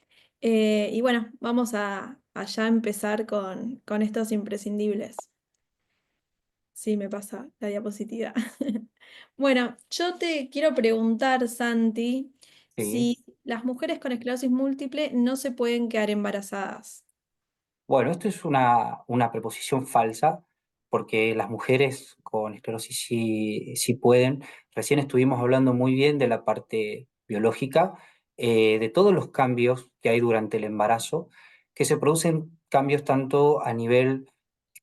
Y bueno, vamos a ya empezar con estos imprescindibles. Sí, me pasa la diapositiva. Bueno, yo te quiero preguntar, Santi, Sí. si las mujeres con esclerosis múltiple no se pueden quedar embarazadas. Bueno, esto es una preposición falsa, porque las mujeres con esclerosis sí pueden. Recién estuvimos hablando muy bien de la parte biológica, de todos los cambios que hay durante el embarazo, que se producen cambios tanto a nivel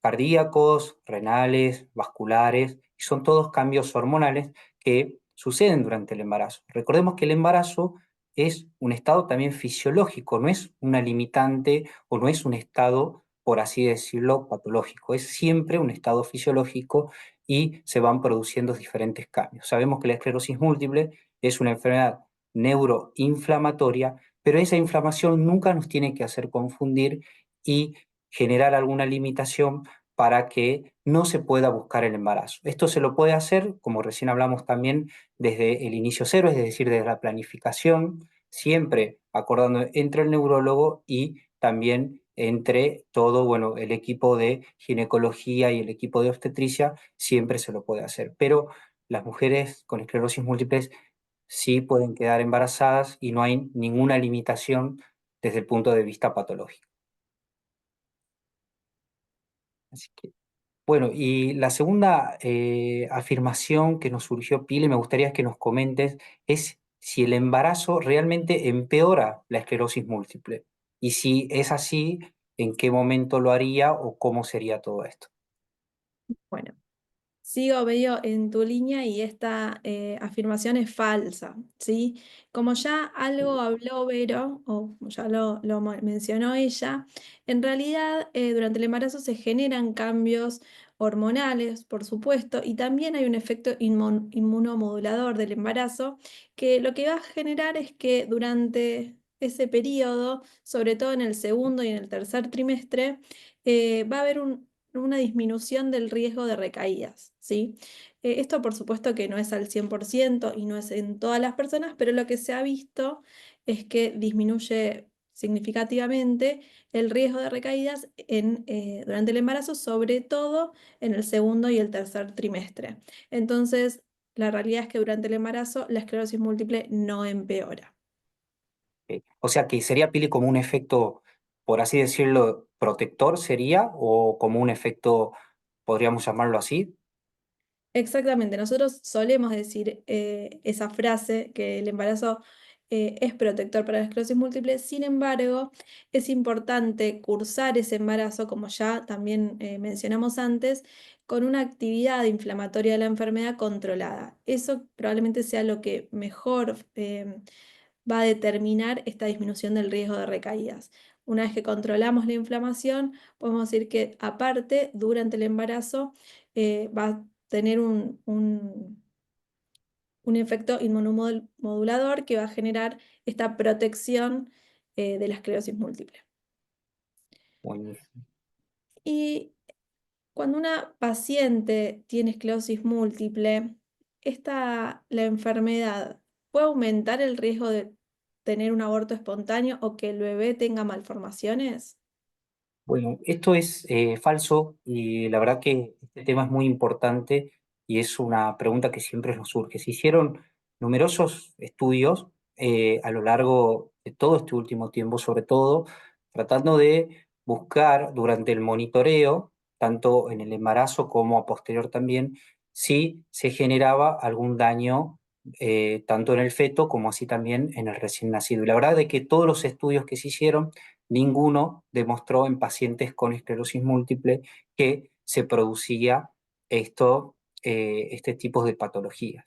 cardíacos, renales, vasculares, y son todos cambios hormonales que suceden durante el embarazo. Recordemos que el embarazo es un estado también fisiológico, no es una limitante o no es un estado, por así decirlo, patológico, es siempre un estado fisiológico y se van produciendo diferentes cambios. Sabemos que la esclerosis múltiple es una enfermedad neuroinflamatoria, pero esa inflamación nunca nos tiene que hacer confundir y generar alguna limitación para que no se pueda buscar el embarazo. Esto se lo puede hacer, como recién hablamos también, desde el inicio cero, es decir, desde la planificación, siempre acordando entre el neurólogo y también entre todo, bueno, el equipo de ginecología y el equipo de obstetricia, siempre se lo puede hacer. Pero las mujeres con esclerosis múltiples sí pueden quedar embarazadas y no hay ninguna limitación desde el punto de vista patológico. Así que, bueno, y la segunda afirmación que nos surgió, Pili, me gustaría que nos comentes, es si el embarazo realmente empeora la esclerosis múltiple. Y si es así, ¿en qué momento lo haría o cómo sería todo esto? Bueno, sigo medio en tu línea y esta afirmación es falsa, ¿sí? Como ya algo habló Vero, o ya mencionó ella, en realidad durante el embarazo se generan cambios hormonales, por supuesto, y también hay un efecto inmunomodulador del embarazo, que lo que va a generar es que durante ese periodo, sobre todo en el segundo y en el tercer trimestre, va a haber una disminución del riesgo de recaídas, ¿sí? Esto por supuesto que no es al 100% y no es en todas las personas, pero lo que se ha visto es que disminuye significativamente el riesgo de recaídas durante el embarazo, sobre todo en el segundo y el tercer trimestre. Entonces, la realidad es que durante el embarazo la esclerosis múltiple no empeora. O sea, que sería, Pili, como un efecto, por así decirlo, protector sería, o como un efecto, podríamos llamarlo así. Exactamente, nosotros solemos decir esa frase que el embarazo es protector para la esclerosis múltiple. Sin embargo, es importante cursar ese embarazo, como ya también mencionamos antes, con una actividad inflamatoria de la enfermedad controlada. Eso probablemente sea lo que mejor va a determinar esta disminución del riesgo de recaídas. Una vez que controlamos la inflamación, podemos decir que aparte, durante el embarazo, va a tener un efecto inmunomodulador que va a generar esta protección de la esclerosis múltiple. Buenísimo. Y cuando una paciente tiene esclerosis múltiple, la enfermedad puede aumentar el riesgo de tener un aborto espontáneo o que el bebé tenga malformaciones. Bueno, esto es falso y la verdad que este tema es muy importante y es una pregunta que siempre nos surge. Se hicieron numerosos estudios a lo largo de todo este último tiempo, sobre todo tratando de buscar durante el monitoreo, tanto en el embarazo como a posterior también, si se generaba algún daño tanto en el feto como así también en el recién nacido. Y la verdad es que todos los estudios que se hicieron ninguno demostró en pacientes con esclerosis múltiple que se producía este tipo de patologías.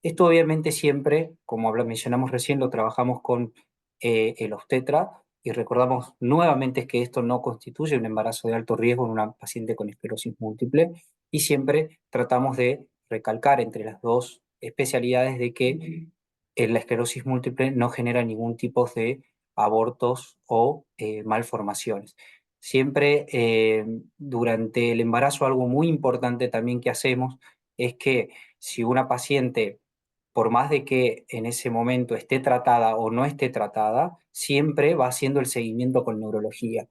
Esto obviamente siempre, como mencionamos recién, lo trabajamos con el obstetra y recordamos nuevamente que esto no constituye un embarazo de alto riesgo en una paciente con esclerosis múltiple y siempre tratamos de recalcar entre las dos especialidades de que la esclerosis múltiple no genera ningún tipo de abortos o malformaciones. Siempre durante el embarazo algo muy importante también que hacemos es que si una paciente, por más de que en ese momento esté tratada o no esté tratada, siempre va haciendo el seguimiento con neurología.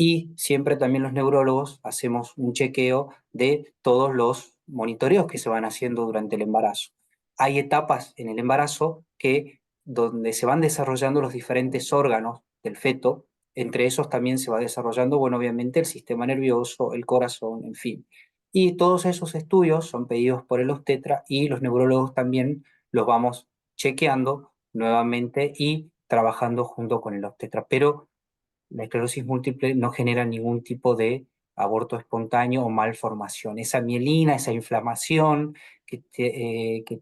Y siempre también los neurólogos hacemos un chequeo de todos los monitoreos que se van haciendo durante el embarazo. Hay etapas en el embarazo donde se van desarrollando los diferentes órganos del feto, entre esos también se va desarrollando, bueno, obviamente el sistema nervioso, el corazón, en fin. Y todos esos estudios son pedidos por el obstetra y los neurólogos también los vamos chequeando nuevamente y trabajando junto con el obstetra. Pero la esclerosis múltiple no genera ningún tipo de aborto espontáneo o malformación. Esa mielina, esa inflamación que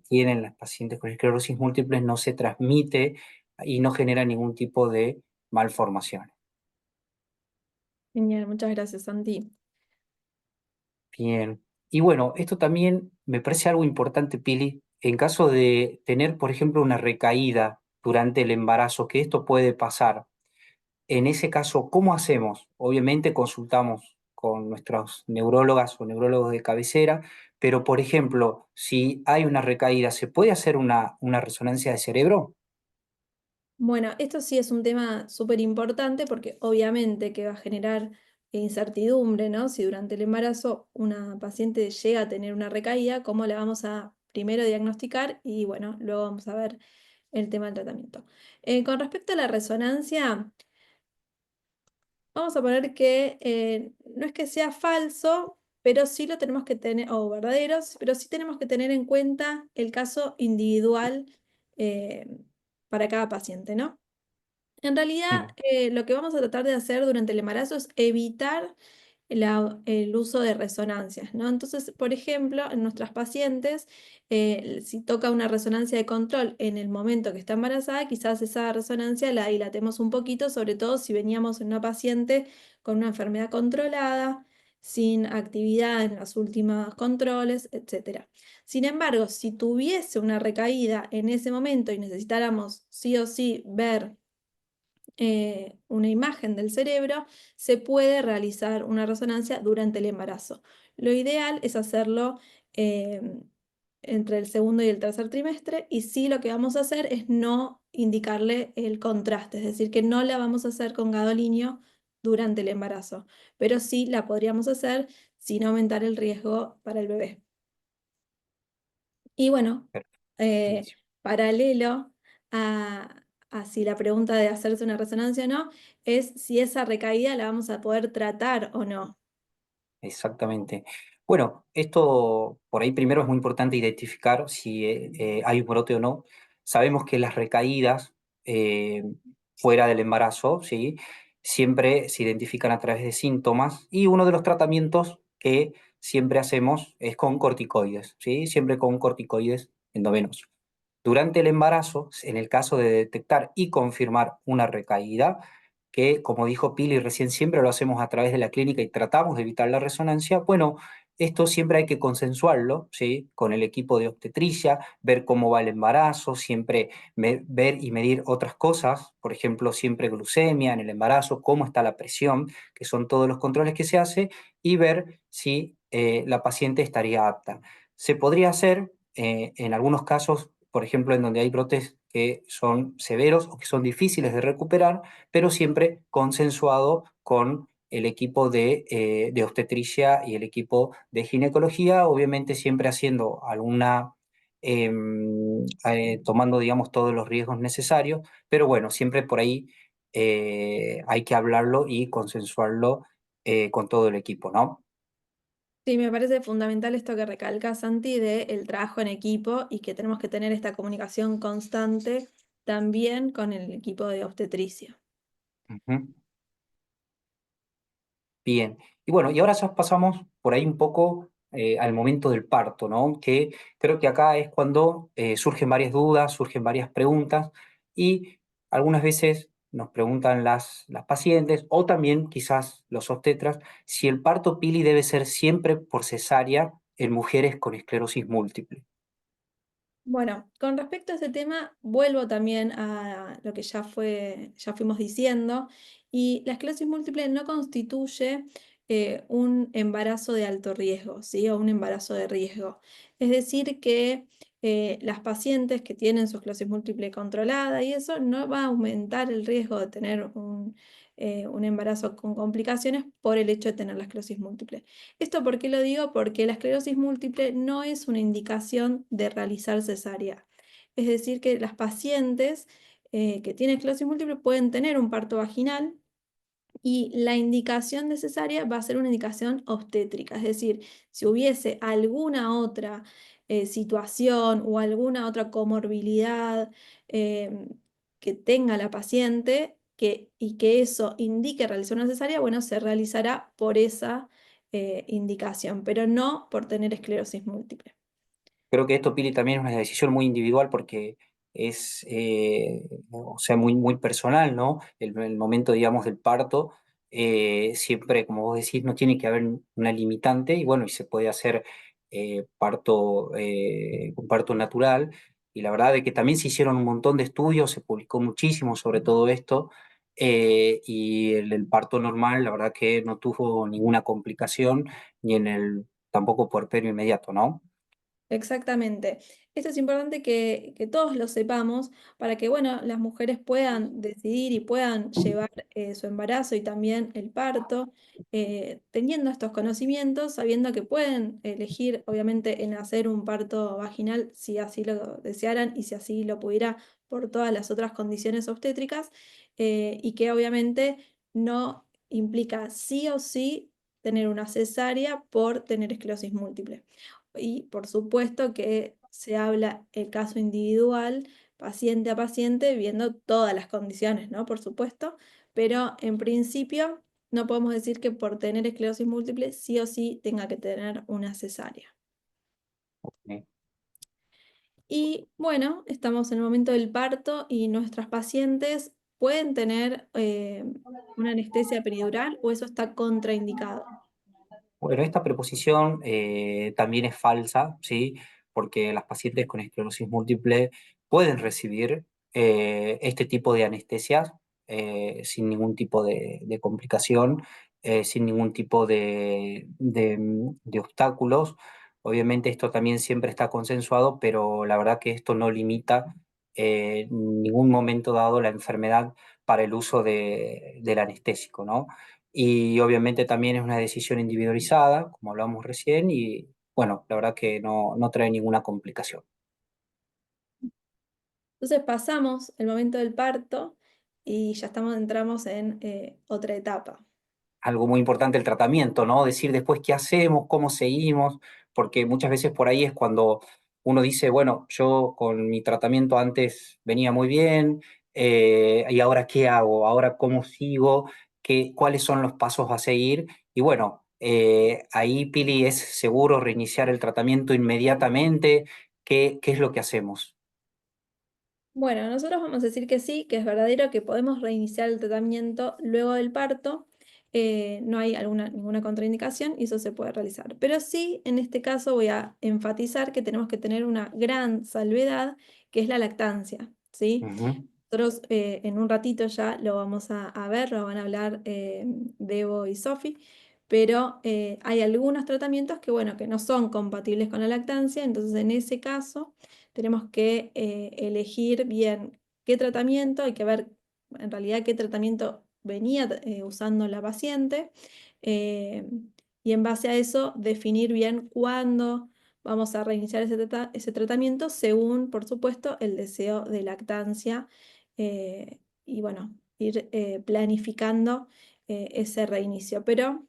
tienen las pacientes con esclerosis múltiple no se transmite y no genera ningún tipo de malformación. Genial, muchas gracias, Santi. Bien. Y bueno, esto también me parece algo importante, Pili, en caso de tener, por ejemplo, una recaída durante el embarazo, que esto puede pasar. En ese caso, ¿cómo hacemos? Obviamente consultamos con nuestros neurólogas o neurólogos de cabecera, pero por ejemplo, si hay una recaída, ¿se puede hacer una resonancia de cerebro? Bueno, esto sí es un tema súper importante porque obviamente que va a generar incertidumbre, ¿no? Si durante el embarazo una paciente llega a tener una recaída, ¿cómo la vamos a primero diagnosticar? Y bueno, luego vamos a ver el tema del tratamiento. Con respecto a la resonancia, vamos a poner que no es que sea falso, pero sí lo tenemos que tener, o verdaderos, pero sí tenemos que tener en cuenta el caso individual eh, para cada paciente, ¿no? En realidad, Mm. lo que vamos a tratar de hacer durante el embarazo es evitar el uso de resonancias, ¿no? Entonces, por ejemplo, en nuestras pacientes, si toca una resonancia de control en el momento que está embarazada, quizás esa resonancia la dilatemos un poquito, sobre todo si veníamos en una paciente con una enfermedad controlada, sin actividad en los últimos controles, etc. Sin embargo, si tuviese una recaída en ese momento y necesitáramos sí o sí ver una imagen del cerebro, se puede realizar una resonancia durante el embarazo. Lo ideal es hacerlo eh, entre el segundo y el tercer trimestre, y sí lo que vamos a hacer es no indicarle el contraste, es decir, que no la vamos a hacer con gadolinio durante el embarazo, pero sí la podríamos hacer sin aumentar el riesgo para el bebé. Y bueno, Perfecto, eh, buenísimo. paralelo a si la pregunta de hacerse una resonancia o no, es si esa recaída la vamos a poder tratar o no. Exactamente. Bueno, esto por ahí primero es muy importante identificar si hay un brote o no. Sabemos que las recaídas eh, fuera del embarazo, ¿sí? Siempre se identifican a través de síntomas y uno de los tratamientos que siempre hacemos es con corticoides, ¿sí? Siempre con corticoides endovenosos. Durante el embarazo, en el caso de detectar y confirmar una recaída, que como dijo Pili recién, siempre lo hacemos a través de la clínica y tratamos de evitar la resonancia, bueno, esto siempre hay que consensuarlo, ¿sí? Con el equipo de obstetricia, ver cómo va el embarazo, siempre ver y medir otras cosas, por ejemplo, siempre glucemia en el embarazo, cómo está la presión, que son todos los controles que se hace, y ver si la paciente estaría apta. Se podría hacer en algunos casos, por ejemplo, en donde hay brotes que son severos o que son difíciles de recuperar, pero siempre consensuado con el equipo de obstetricia y el equipo de ginecología, obviamente siempre haciendo tomando, digamos, todos los riesgos necesarios, pero bueno, siempre por ahí hay que hablarlo y consensuarlo con todo el equipo, ¿no? Sí, me parece fundamental esto que recalca Santi de el trabajo en equipo y que tenemos que tener esta comunicación constante también con el equipo de obstetricia. Ujú. Bien, y bueno, y ahora ya pasamos por ahí un poco al momento del parto, ¿no? Que creo que acá es cuando surgen varias dudas, surgen varias preguntas y algunas veces nos preguntan las pacientes o también quizás los obstetras si el parto Pili debe ser siempre por cesárea en mujeres con esclerosis múltiple. Bueno, con respecto a este tema, vuelvo también a lo que ya fuimos diciendo, y la esclerosis múltiple no constituye un embarazo de alto riesgo, ¿sí? O un embarazo de riesgo. Es decir, que las pacientes que tienen su esclerosis múltiple controlada y eso no va a aumentar el riesgo de tener un embarazo con complicaciones por el hecho de tener la esclerosis múltiple. ¿Esto por qué lo digo? Porque la esclerosis múltiple no es una indicación de realizar cesárea. Es decir, que las pacientes que tienen esclerosis múltiple pueden tener un parto vaginal y la indicación de cesárea va a ser una indicación obstétrica, es decir, si hubiese alguna otra situación o alguna otra comorbilidad que tenga la paciente y que eso indique realizar una cesárea, bueno, se realizará por esa indicación, pero no por tener esclerosis múltiple. Creo que esto, Pili, también es una decisión muy individual porque es, o sea, muy personal, ¿no? El momento, digamos, del parto, siempre, como vos decís, no tiene que haber una limitante y bueno, y se puede hacer un parto natural. Y la verdad es que también se hicieron un montón de estudios, se publicó muchísimo sobre todo esto. Y el parto normal, la verdad que no tuvo ninguna complicación, ni en el tampoco puerperio inmediato, ¿no? Exactamente. Esto es importante que todos lo sepamos para que, bueno, las mujeres puedan decidir y puedan llevar su embarazo y también el parto, teniendo estos conocimientos, sabiendo que pueden elegir, obviamente, en hacer un parto vaginal si así lo desearan y si así lo pudiera por todas las otras condiciones obstétricas, y que obviamente no implica sí o sí tener una cesárea por tener esclerosis múltiple. Y por supuesto que se habla el caso individual, paciente a paciente, viendo todas las condiciones, ¿no? Por supuesto, pero en principio no podemos decir que por tener esclerosis múltiple sí o sí tenga que tener una cesárea. Sí. Y bueno, estamos en el momento del parto y nuestras pacientes pueden tener una anestesia peridural o eso está contraindicado. Bueno, esta preposición también es falsa, ¿sí? Porque las pacientes con esclerosis múltiple pueden recibir este tipo de anestesias sin ningún tipo de complicación, sin ningún tipo de obstáculos. Obviamente esto también siempre está consensuado, pero la verdad que esto no limita en ningún momento dado la enfermedad para el uso del anestésico, ¿no? Y obviamente también es una decisión individualizada, como hablamos recién, y bueno, la verdad que no trae ninguna complicación. Entonces pasamos el momento del parto y ya entramos en otra etapa. Algo muy importante el tratamiento, ¿no? Decir después qué hacemos, cómo seguimos, porque muchas veces por ahí es cuando uno dice, bueno, yo con mi tratamiento antes venía muy bien, y ahora qué hago, ahora cómo sigo, cuáles son los pasos a seguir. Y bueno, ahí, Pili, es seguro reiniciar el tratamiento inmediatamente. ¿Qué es lo que hacemos? Bueno, nosotros vamos a decir que sí, que es verdadero, que podemos reiniciar el tratamiento luego del parto. No hay ninguna contraindicación y eso se puede realizar. Pero sí, en este caso voy a enfatizar que tenemos que tener una gran salvedad, que es la lactancia, ¿sí? Ujú. Nosotros en un ratito ya lo vamos a ver, lo van a hablar Bebo y Sofi, pero hay algunos tratamientos que, bueno, que no son compatibles con la lactancia, entonces en ese caso tenemos que elegir bien qué tratamiento, hay que ver en realidad qué tratamiento venía usando la paciente eh, y en base a eso definir bien cuándo vamos a reiniciar ese tratamiento según, por supuesto, el deseo de lactancia y bueno, ir planificando ese reinicio. Pero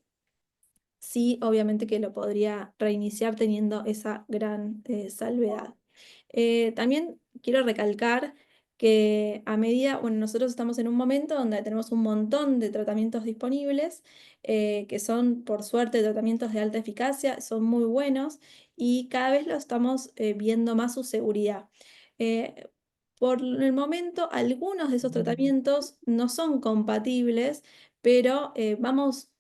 sí, obviamente que lo podría reiniciar teniendo esa gran salvedad. También quiero recalcar que a medida, bueno, nosotros estamos en un momento donde tenemos un montón de tratamientos disponibles, que son, por suerte, tratamientos de alta eficacia, son muy buenos y cada vez lo estamos viendo más su seguridad. Eh, por el momento, algunos de esos tratamientos no son compatibles, pero vamos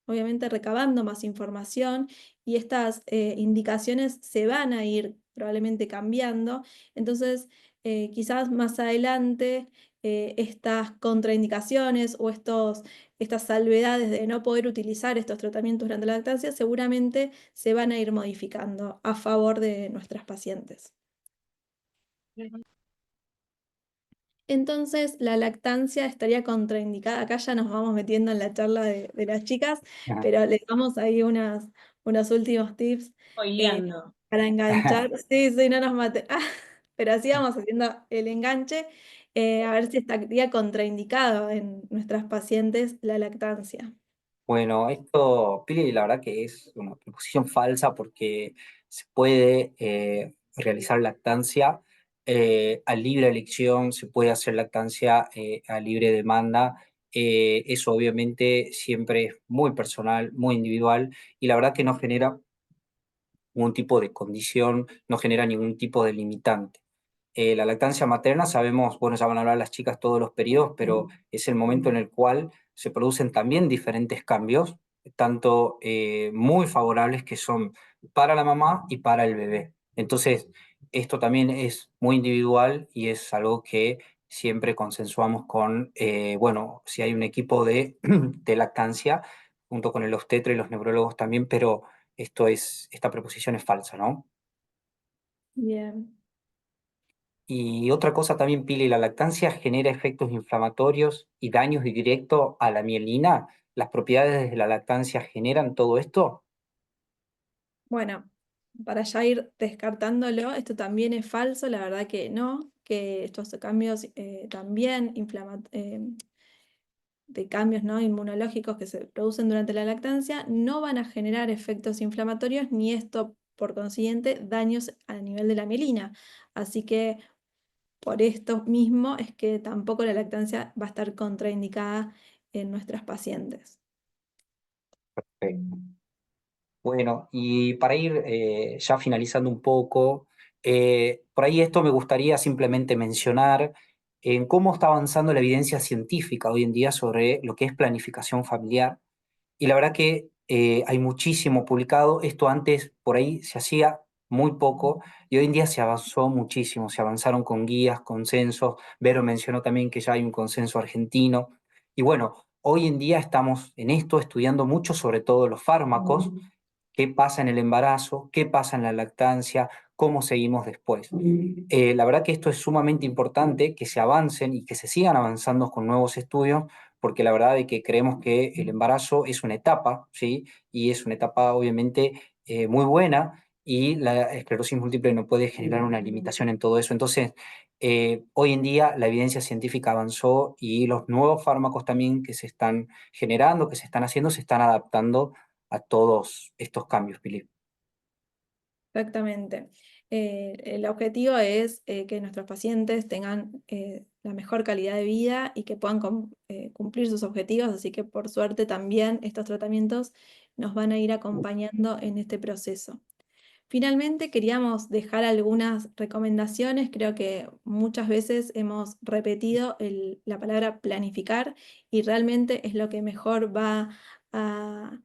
obviamente recabando más información y estas indicaciones se van a ir probablemente cambiando. Entonces, quizás más adelante estas contraindicaciones o estas salvedades de no poder utilizar estos tratamientos durante la lactancia seguramente se van a ir modificando a favor de nuestras pacientes. entonces la lactancia estaría contraindicada. Acá ya nos vamos metiendo en la charla de las chicas, Ajá. pero les damos ahí unos últimos tips Spoileando. para enganchar. Sí, sí, no nos mate. Pero así vamos haciendo el enganche, a ver si estaría contraindicado en nuestras pacientes la lactancia. Bueno, esto, Pili, la verdad que es una proposición falsa porque se puede realizar lactancia a libre elección, se puede hacer lactancia a libre demanda. Eso obviamente siempre es muy personal, muy individual y la verdad que no genera ningún tipo de condición, no genera ningún tipo de limitante. La lactancia materna, sabemos, bueno, ya van a hablar las chicas todos los periodos, pero es el momento en el cual se producen también diferentes cambios, tanto muy favorables que son para la mamá y para el bebé. Entonces, esto también es muy individual y es algo que siempre consensuamos con, bueno, si hay un equipo de lactancia, junto con el obstetra y los neurólogos también, pero esta proposición es falsa, ¿no? Bien. Y otra cosa también, Pili, la lactancia genera efectos inflamatorios y daños directos a la mielina. ¿Las propiedades de la lactancia generan todo esto? Bueno, para ya ir descartándolo, esto también es falso, la verdad que no, que estos cambios también de cambios, ¿no?, inmunológicos que se producen durante la lactancia no van a generar efectos inflamatorios ni esto, por consiguiente, daños a nivel de la mielina. Así que por esto mismo es que tampoco la lactancia va a estar contraindicada en nuestras pacientes. Perfecto. Bueno, y para ir ya finalizando un poco, por ahí esto me gustaría simplemente mencionar en cómo está avanzando la evidencia científica hoy en día sobre lo que es planificación familiar. Y la verdad que hay muchísimo publicado. Esto antes por ahí se hacía muy poco y hoy en día se avanzó muchísimo. Se avanzaron con guías, consensos. Vero mencionó también que ya hay un consenso argentino. Y bueno, hoy en día estamos en esto estudiando mucho sobre todo los fármacos, qué pasa en el embarazo, qué pasa en la lactancia, cómo seguimos después. La verdad que esto es sumamente importante, que se avancen y que se sigan avanzando con nuevos estudios, porque la verdad es que creemos que el embarazo es una etapa, ¿sí? Y es una etapa obviamente muy buena y la esclerosis múltiple no puede generar una limitación en todo eso. Entonces, hoy en día la evidencia científica avanzó y los nuevos fármacos también que se están generando, que se están haciendo, se están adaptando a todos estos cambios, Pili. Exactamente. El objetivo es que nuestros pacientes tengan la mejor calidad de vida y que puedan cumplir sus objetivos, así que por suerte también estos tratamientos nos van a ir acompañando en este proceso. Finalmente, queríamos dejar algunas recomendaciones. Creo que muchas veces hemos repetido la palabra planificar y realmente es lo que mejor va a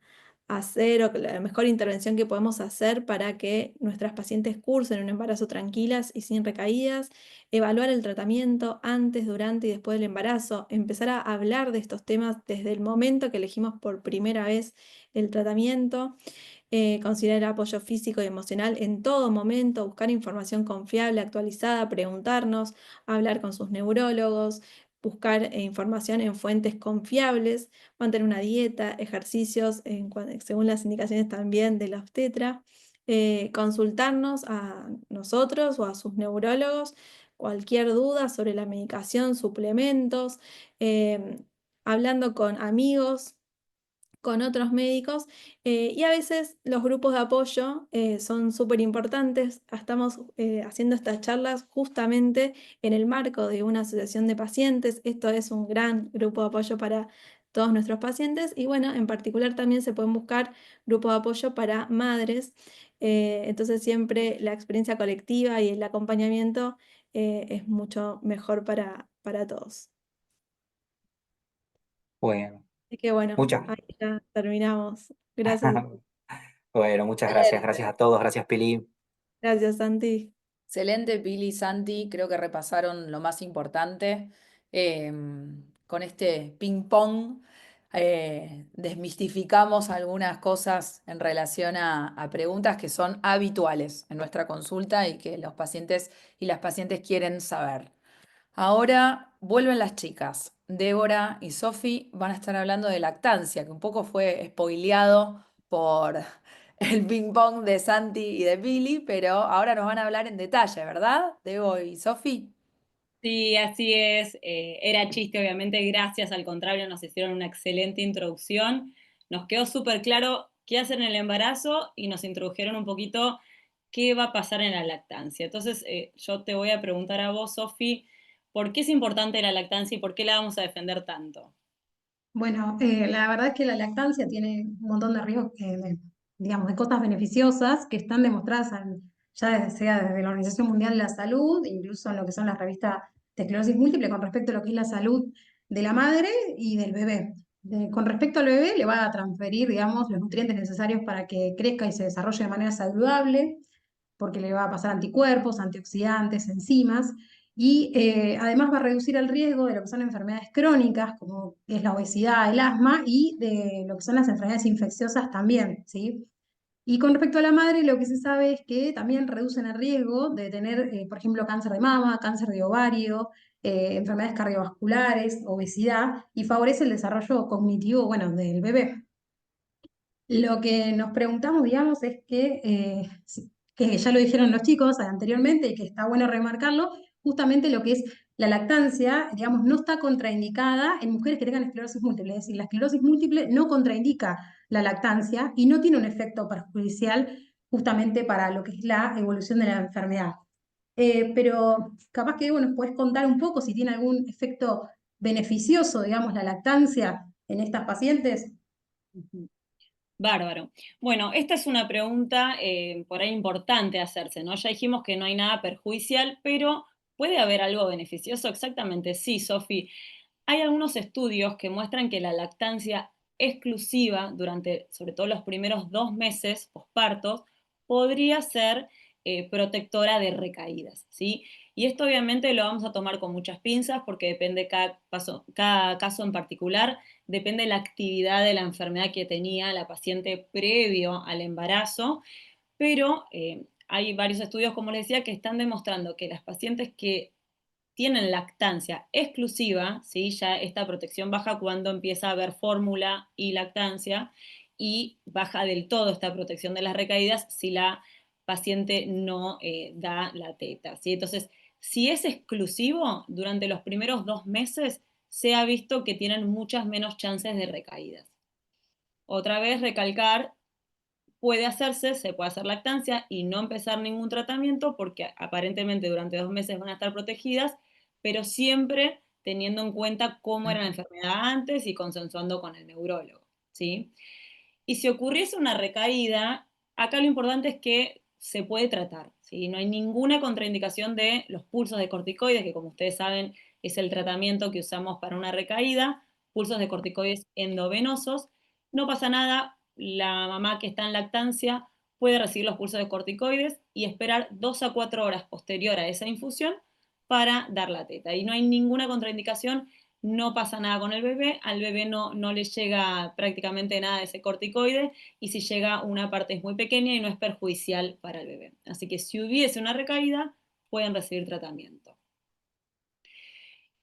hacer o la mejor intervención que podemos hacer para que nuestras pacientes cursen un embarazo tranquilas y sin recaídas. Evaluar el tratamiento antes, durante y después del embarazo. Empezar a hablar de estos temas desde el momento que elegimos por primera vez el tratamiento. Considerar apoyo físico y emocional en todo momento, buscar información confiable, actualizada, preguntarnos, hablar con sus neurólogos, buscar información en fuentes confiables, mantener una dieta, ejercicios según las indicaciones también de la obstetra, consultarnos a nosotros o a sus neurólogos cualquier duda sobre la medicación, suplementos, hablando con amigos, con otros médicos, y a veces los grupos de apoyo son súper importantes. Estamos haciendo estas charlas justamente en el marco de una asociación de pacientes. Esto es un gran grupo de apoyo para todos nuestros pacientes y bueno, en particular también se pueden buscar grupos de apoyo para madres. Entonces siempre la experiencia colectiva y el acompañamiento es mucho mejor para todos. Bueno, Así que bueno, muchas, ahí ya terminamos. Gracias. bueno, muchas gracias. Gracias a todos. Gracias, Pili. Gracias, Santi. Excelente, Pili y Santi, creo que repasaron lo más importante. Con este ping-pong desmistificamos algunas cosas en relación a preguntas que son habituales en nuestra consulta y que los pacientes y las pacientes quieren saber. Ahora vuelven las chicas. Débora y Sofi van a estar hablando de lactancia, que un poco fue spoileado por el ping pong de Santi y de Billy, pero ahora nos van a hablar en detalle, ¿verdad? Debo y Sofi. Sí, así es. Era chiste, obviamente, gracias, al contrario, nos hicieron una excelente introducción. Nos quedó súper claro qué hacer en el embarazo y nos introdujeron un poquito qué va a pasar en la lactancia. Entonces, yo te voy a preguntar a vos, Sofi, ¿por qué es importante la lactancia y por qué la vamos a defender tanto? Bueno, la verdad es que la lactancia tiene un montón de riesgos, digamos, de cosas beneficiosas que están demostradas sea desde la Organización Mundial de la Salud, incluso en lo que son las revistas de esclerosis múltiple, con respecto a lo que es la salud de la madre y del bebé. Con respecto al bebé, le va a transferir, digamos, los nutrientes necesarios para que crezca y se desarrolle de manera saludable, porque le va a pasar anticuerpos, antioxidantes, enzimas, y además va a reducir el riesgo de lo que son enfermedades crónicas, como es la obesidad, el asma, y de lo que son las enfermedades infecciosas también, ¿sí? Y con respecto a la madre, lo que se sabe es que también reducen el riesgo de tener, por ejemplo, cáncer de mama, cáncer de ovario, enfermedades cardiovasculares, obesidad, y favorece el desarrollo cognitivo, bueno, del bebé. Lo que nos preguntamos, digamos, es que ya lo dijeron los chicos anteriormente y que está bueno remarcarlo, justamente lo que es la lactancia, digamos, no está contraindicada en mujeres que tengan esclerosis múltiple. Es decir, la esclerosis múltiple no contraindica la lactancia y no tiene un efecto perjudicial justamente para lo que es la evolución de la enfermedad. Pero capaz que bueno, nos puedes contar un poco si tiene algún efecto beneficioso, digamos, la lactancia en estas pacientes. Ujú. Bárbaro. Bueno, esta es una pregunta por ahí importante hacerse, ¿no? Ya dijimos que no hay nada perjudicial, pero ¿puede haber algo beneficioso? Exactamente, sí, Sofi. Hay algunos estudios que muestran que la lactancia exclusiva durante, sobre todo los primeros 2 meses pospartos, podría ser protectora de recaídas, ¿sí? Y esto obviamente lo vamos a tomar con muchas pinzas porque depende cada caso en particular, depende de la actividad de la enfermedad que tenía la paciente previo al embarazo, pero hay varios estudios, como les decía, que están demostrando que las pacientes que tienen lactancia exclusiva, ¿sí? Ya esta protección baja cuando empieza a haber fórmula y lactancia, y baja del todo esta protección de las recaídas si la paciente no da la teta, ¿sí? Entonces, si es exclusivo, durante los primeros 2 meses se ha visto que tienen muchas menos chances de recaídas. Otra vez recalcar, puede hacerse, se puede hacer lactancia y no empezar ningún tratamiento porque aparentemente durante 2 meses van a estar protegidas, pero siempre teniendo en cuenta cómo era la enfermedad antes y consensuando con el neurólogo, ¿sí? Y si ocurriese una recaída, acá lo importante es que se puede tratar, ¿sí? No hay ninguna contraindicación de los pulsos de corticoides, que como ustedes saben es el tratamiento que usamos para una recaída, pulsos de corticoides endovenosos. No pasa nada, la mamá que está en lactancia puede recibir los pulsos de corticoides y esperar 2 a 4 horas posterior a esa infusión para dar la teta. Y no hay ninguna contraindicación, no pasa nada con el bebé, al bebé no le llega prácticamente nada de ese corticoide, y si llega una parte es muy pequeña y no es perjudicial para el bebé. Así que si hubiese una recaída, pueden recibir tratamiento.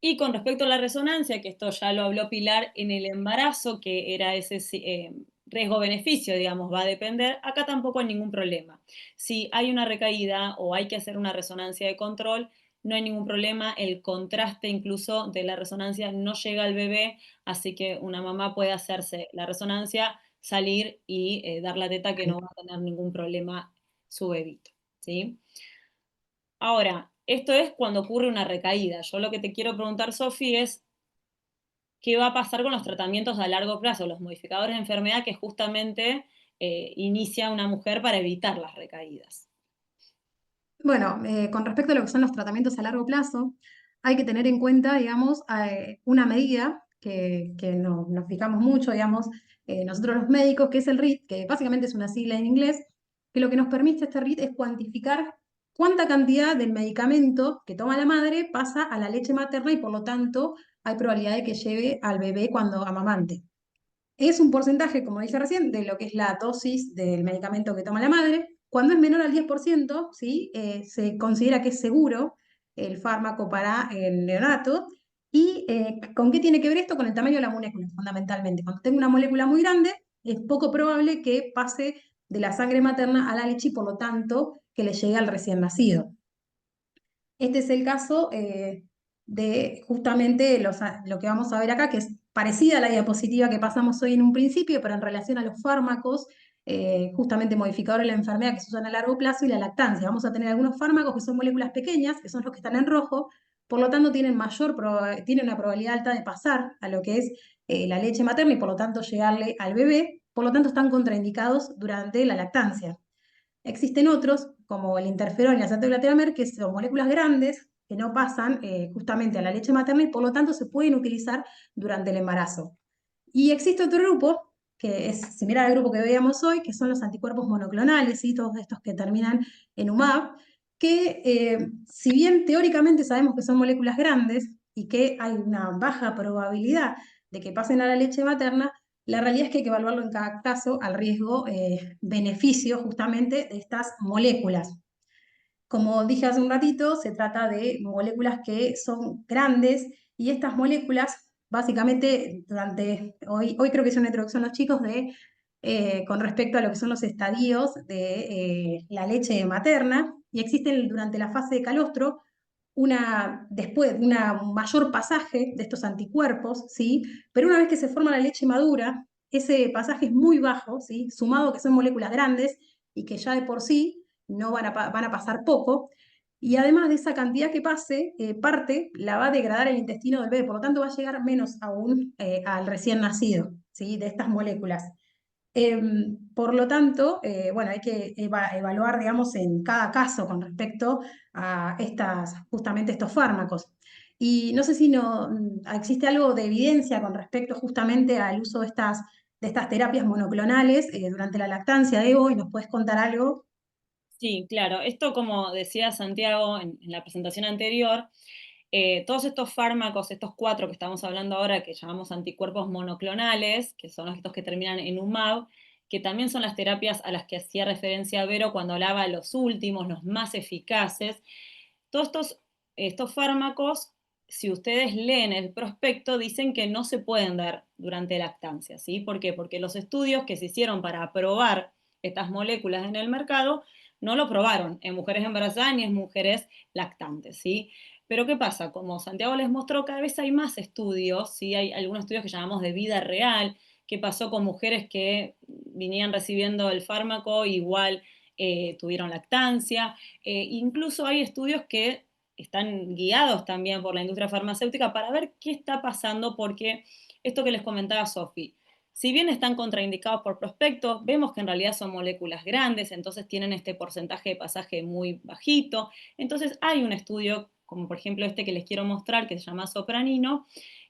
Y con respecto a la resonancia, que esto ya lo habló Pilar en el embarazo, que era ese riesgo-beneficio, digamos, va a depender, acá tampoco hay ningún problema. Si hay una recaída o hay que hacer una resonancia de control, no hay ningún problema, el contraste incluso de la resonancia no llega al bebé, así que una mamá puede hacerse la resonancia, salir y dar la teta, que no va a tener ningún problema su bebito, ¿sí? Ahora, esto es cuando ocurre una recaída. Yo lo que te quiero preguntar, Sofi, es qué va a pasar con los tratamientos a largo plazo, los modificadores de enfermedad que justamente inicia una mujer para evitar las recaídas. Bueno, con respecto a lo que son los tratamientos a largo plazo, hay que tener en cuenta, digamos, una medida que nos fijamos mucho, digamos, nosotros los médicos, que es el RIT, que básicamente es una sigla en inglés, que lo que nos permite este RIT es cuantificar cuánta cantidad del medicamento que toma la madre pasa a la leche materna y por lo tanto hay probabilidad de que lleve al bebé cuando amamante. Es un porcentaje, como dije recién, de lo que es la dosis del medicamento que toma la madre. Cuando es menor al 10%, ¿sí? Se considera que es seguro el fármaco para el neonato. ¿Y con qué tiene que ver esto? Con el tamaño de la molécula, fundamentalmente. Cuando tengo una molécula muy grande, es poco probable que pase de la sangre materna a la leche y por lo tanto que le llegue al recién nacido. Este es el caso de justamente lo que vamos a ver acá, que es parecida a la diapositiva que pasamos hoy en un principio, pero en relación a los fármacos, justamente modificadores de la enfermedad que se usan a largo plazo y la lactancia. Vamos a tener algunos fármacos que son moléculas pequeñas, que son los que están en rojo, por lo tanto tienen una probabilidad alta de pasar a lo que es la leche materna y por lo tanto llegarle al bebé, por lo tanto están contraindicados durante la lactancia. Existen otros, como el interferón y la acetylglutamina, que son moléculas grandes que no pasan justamente a la leche materna y por lo tanto se pueden utilizar durante el embarazo. Y existe otro grupo, que es similar al grupo que veíamos hoy, que son los anticuerpos monoclonales, ¿sí? Todos estos que terminan en UMAB, que si bien teóricamente sabemos que son moléculas grandes y que hay una baja probabilidad de que pasen a la leche materna, la realidad es que hay que evaluarlo en cada caso al riesgo-beneficio justamente de estas moléculas. Como dije hace un ratito, se trata de moléculas que son grandes y estas moléculas, básicamente, hoy creo que es una introducción a los chicos con respecto a lo que son los estadios de la leche materna, y existen durante la fase de calostro después un mayor pasaje de estos anticuerpos, ¿sí? Pero una vez que se forma la leche madura, ese pasaje es muy bajo, ¿sí? Sumado que son moléculas grandes y que ya de por sí no van a pasar poco, y además de esa cantidad que pase, parte la va a degradar el intestino del bebé, por lo tanto va a llegar menos aún al recién nacido, ¿sí? De estas moléculas. Por lo tanto, bueno, hay que evaluar, digamos, en cada caso con respecto a justamente estos fármacos. Y no sé si existe algo de evidencia con respecto justamente al uso de estas terapias monoclonales durante la lactancia, Evo, y nos puedes contar algo. Sí, claro. Esto, como decía Santiago en la presentación anterior, todos estos fármacos, estos 4 que estamos hablando ahora, que llamamos anticuerpos monoclonales, que son estos que terminan en UMAB, que también son las terapias a las que hacía referencia Vero cuando hablaba de los últimos, los más eficaces. Todos estos fármacos, si ustedes leen el prospecto, dicen que no se pueden dar durante lactancia, ¿sí? ¿Por qué? Porque los estudios que se hicieron para probar estas moléculas en el mercado no lo probaron en mujeres embarazadas ni en mujeres lactantes, ¿sí? Pero ¿qué pasa? Como Santiago les mostró, cada vez hay más estudios, ¿sí? Hay algunos estudios que llamamos de vida real, qué pasó con mujeres que venían recibiendo el fármaco, igual tuvieron lactancia. Incluso hay estudios que están guiados también por la industria farmacéutica para ver qué está pasando, porque esto que les comentaba Sofi, si bien están contraindicados por prospectos, vemos que en realidad son moléculas grandes, entonces tienen este porcentaje de pasaje muy bajito. Entonces hay un estudio, como por ejemplo este que les quiero mostrar, que se llama Sopranino,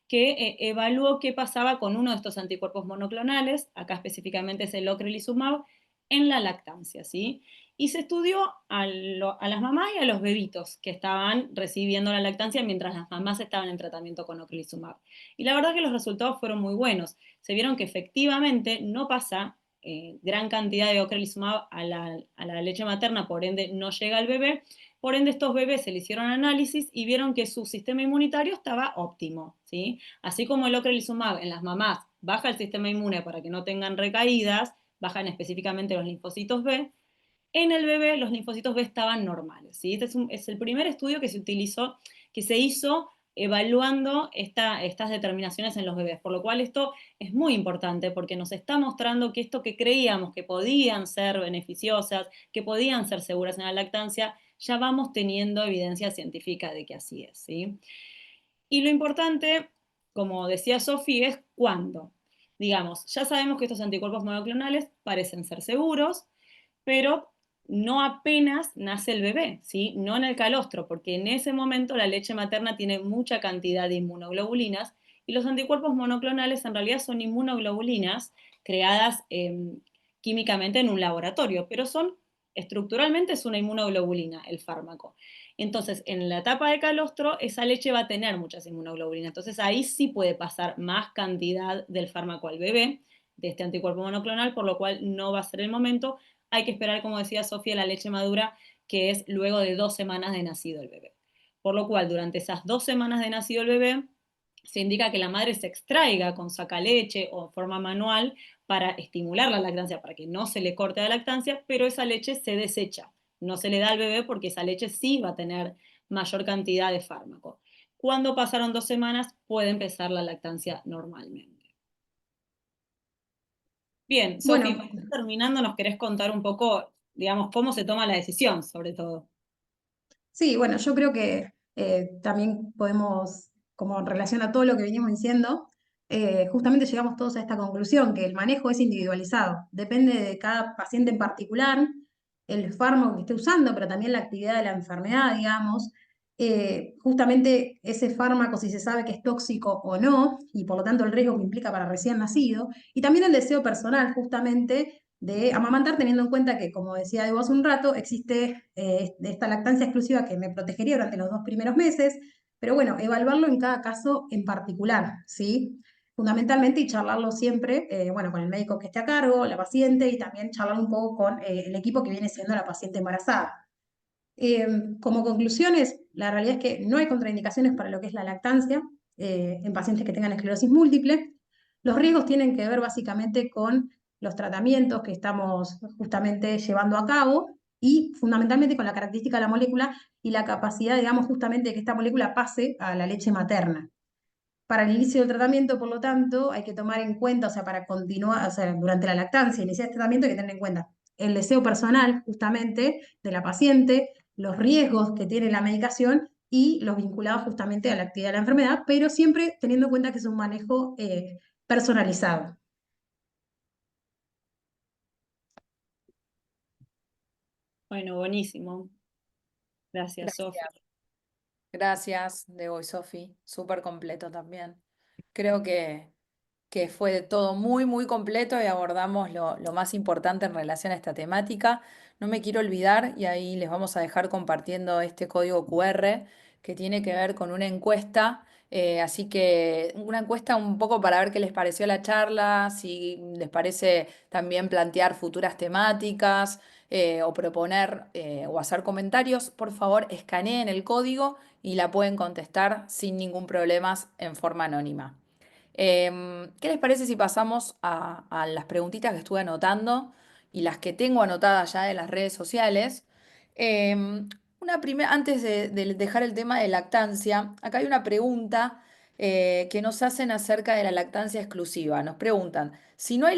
que evaluó qué pasaba con uno de estos anticuerpos monoclonales, acá específicamente es el ocrelizumab, en la lactancia, ¿sí? Y se estudió a las mamás y a los bebitos que estaban recibiendo la lactancia mientras las mamás estaban en tratamiento con ocrelizumab. Y la verdad que los resultados fueron muy buenos. Se vieron que efectivamente no pasa gran cantidad de ocrelizumab a la leche materna, por ende no llega al bebé. Por ende, estos bebés se le hicieron análisis y vieron que su sistema inmunitario estaba óptimo, ¿sí? Así como el ocrelizumab en las mamás baja el sistema inmune para que no tengan recaídas, bajan específicamente los linfocitos B, en el bebé los linfocitos B estaban normales, ¿sí? Este es el primer estudio que se hizo evaluando estas determinaciones en los bebés, por lo cual esto es muy importante porque nos está mostrando que esto que creíamos que podían ser beneficiosas, que podían ser seguras en la lactancia, ya vamos teniendo evidencia científica de que así es, ¿sí? Y lo importante, como decía Sofi, es cuándo. Digamos, ya sabemos que estos anticuerpos monoclonales parecen ser seguros, pero no apenas nace el bebé, ¿sí? No en el calostro, porque en ese momento la leche materna tiene mucha cantidad de inmunoglobulinas y los anticuerpos monoclonales en realidad son inmunoglobulinas creadas químicamente en un laboratorio, pero estructuralmente es una inmunoglobulina el fármaco. Entonces, en la etapa de calostro, esa leche va a tener muchas inmunoglobulinas. Entonces, ahí sí puede pasar más cantidad del fármaco al bebé, de este anticuerpo monoclonal, por lo cual no va a ser el momento. Hay que esperar, como decía Sofía, la leche madura, que es luego de 2 semanas de nacido el bebé. por lo cual durante esas 2 semanas de nacido el bebé, se indica que la madre se extraiga con sacaleche o forma manual para estimular la lactancia, para que no se le corte la lactancia, pero esa leche se desecha, no se le da al bebé porque esa leche sí va a tener mayor cantidad de fármaco. Cuando pasaron 2 semanas, puede empezar la lactancia normalmente. Bien, Sofi, Bueno, terminando, ¿nos querés contar un poco, digamos, cómo se toma la decisión, sobre todo? sí, bueno, yo creo que también podemos, como en relación a todo lo que venimos diciendo, justamente llegamos todos a esta conclusión, que el manejo es individualizado, depende de cada paciente en particular, el fármaco que esté usando, pero también la actividad de la enfermedad, digamos. Justamente ese fármaco, si se sabe que es tóxico o no, y por lo tanto el riesgo que implica para recién nacido, y también el deseo personal, justamente de amamantar, teniendo en cuenta que, como decía Debo hace un rato, existe esta lactancia exclusiva que me protegería durante los 2 primeros meses, pero bueno, evaluarlo en cada caso en particular, ¿sí? Fundamentalmente, y charlarlo siempre, bueno, con el médico que esté a cargo, la paciente, y también charlar un poco con el equipo que viene siendo la paciente embarazada. Como conclusiones, la realidad es que no hay contraindicaciones para lo que es la lactancia en pacientes que tengan esclerosis múltiple. Los riesgos tienen que ver básicamente con los tratamientos que estamos justamente llevando a cabo y fundamentalmente con la característica de la molécula y la capacidad, digamos, justamente de que esta molécula pase a la leche materna. Para el inicio del tratamiento, por lo tanto, hay que tomar en cuenta, o sea, para continuar, o sea, durante la lactancia, iniciar este tratamiento, hay que tener en cuenta el deseo personal, justamente, de la paciente, los riesgos que tiene la medicación y los vinculados justamente a la actividad de la enfermedad, pero siempre teniendo en cuenta que es un manejo personalizado. Bueno, buenísimo. Gracias, Sofi. Gracias. Gracias, Debo y Sofi. Súper completo también. Creo que fue todo muy, muy completo y abordamos lo más importante en relación a esta temática. No me quiero olvidar, y ahí les vamos a dejar compartiendo este código QR que tiene que ver con una encuesta. Así que una encuesta un poco para ver qué les pareció la charla, si les parece también plantear futuras temáticas o proponer o hacer comentarios. Por favor, escaneen el código y la pueden contestar sin ningún problema en forma anónima. ¿Qué les parece si pasamos a las preguntitas que estuve anotando y las que tengo anotadas ya de las redes sociales? Antes de dejar el tema de lactancia, acá hay una pregunta que nos hacen acerca de la lactancia exclusiva. Nos preguntan, si no hay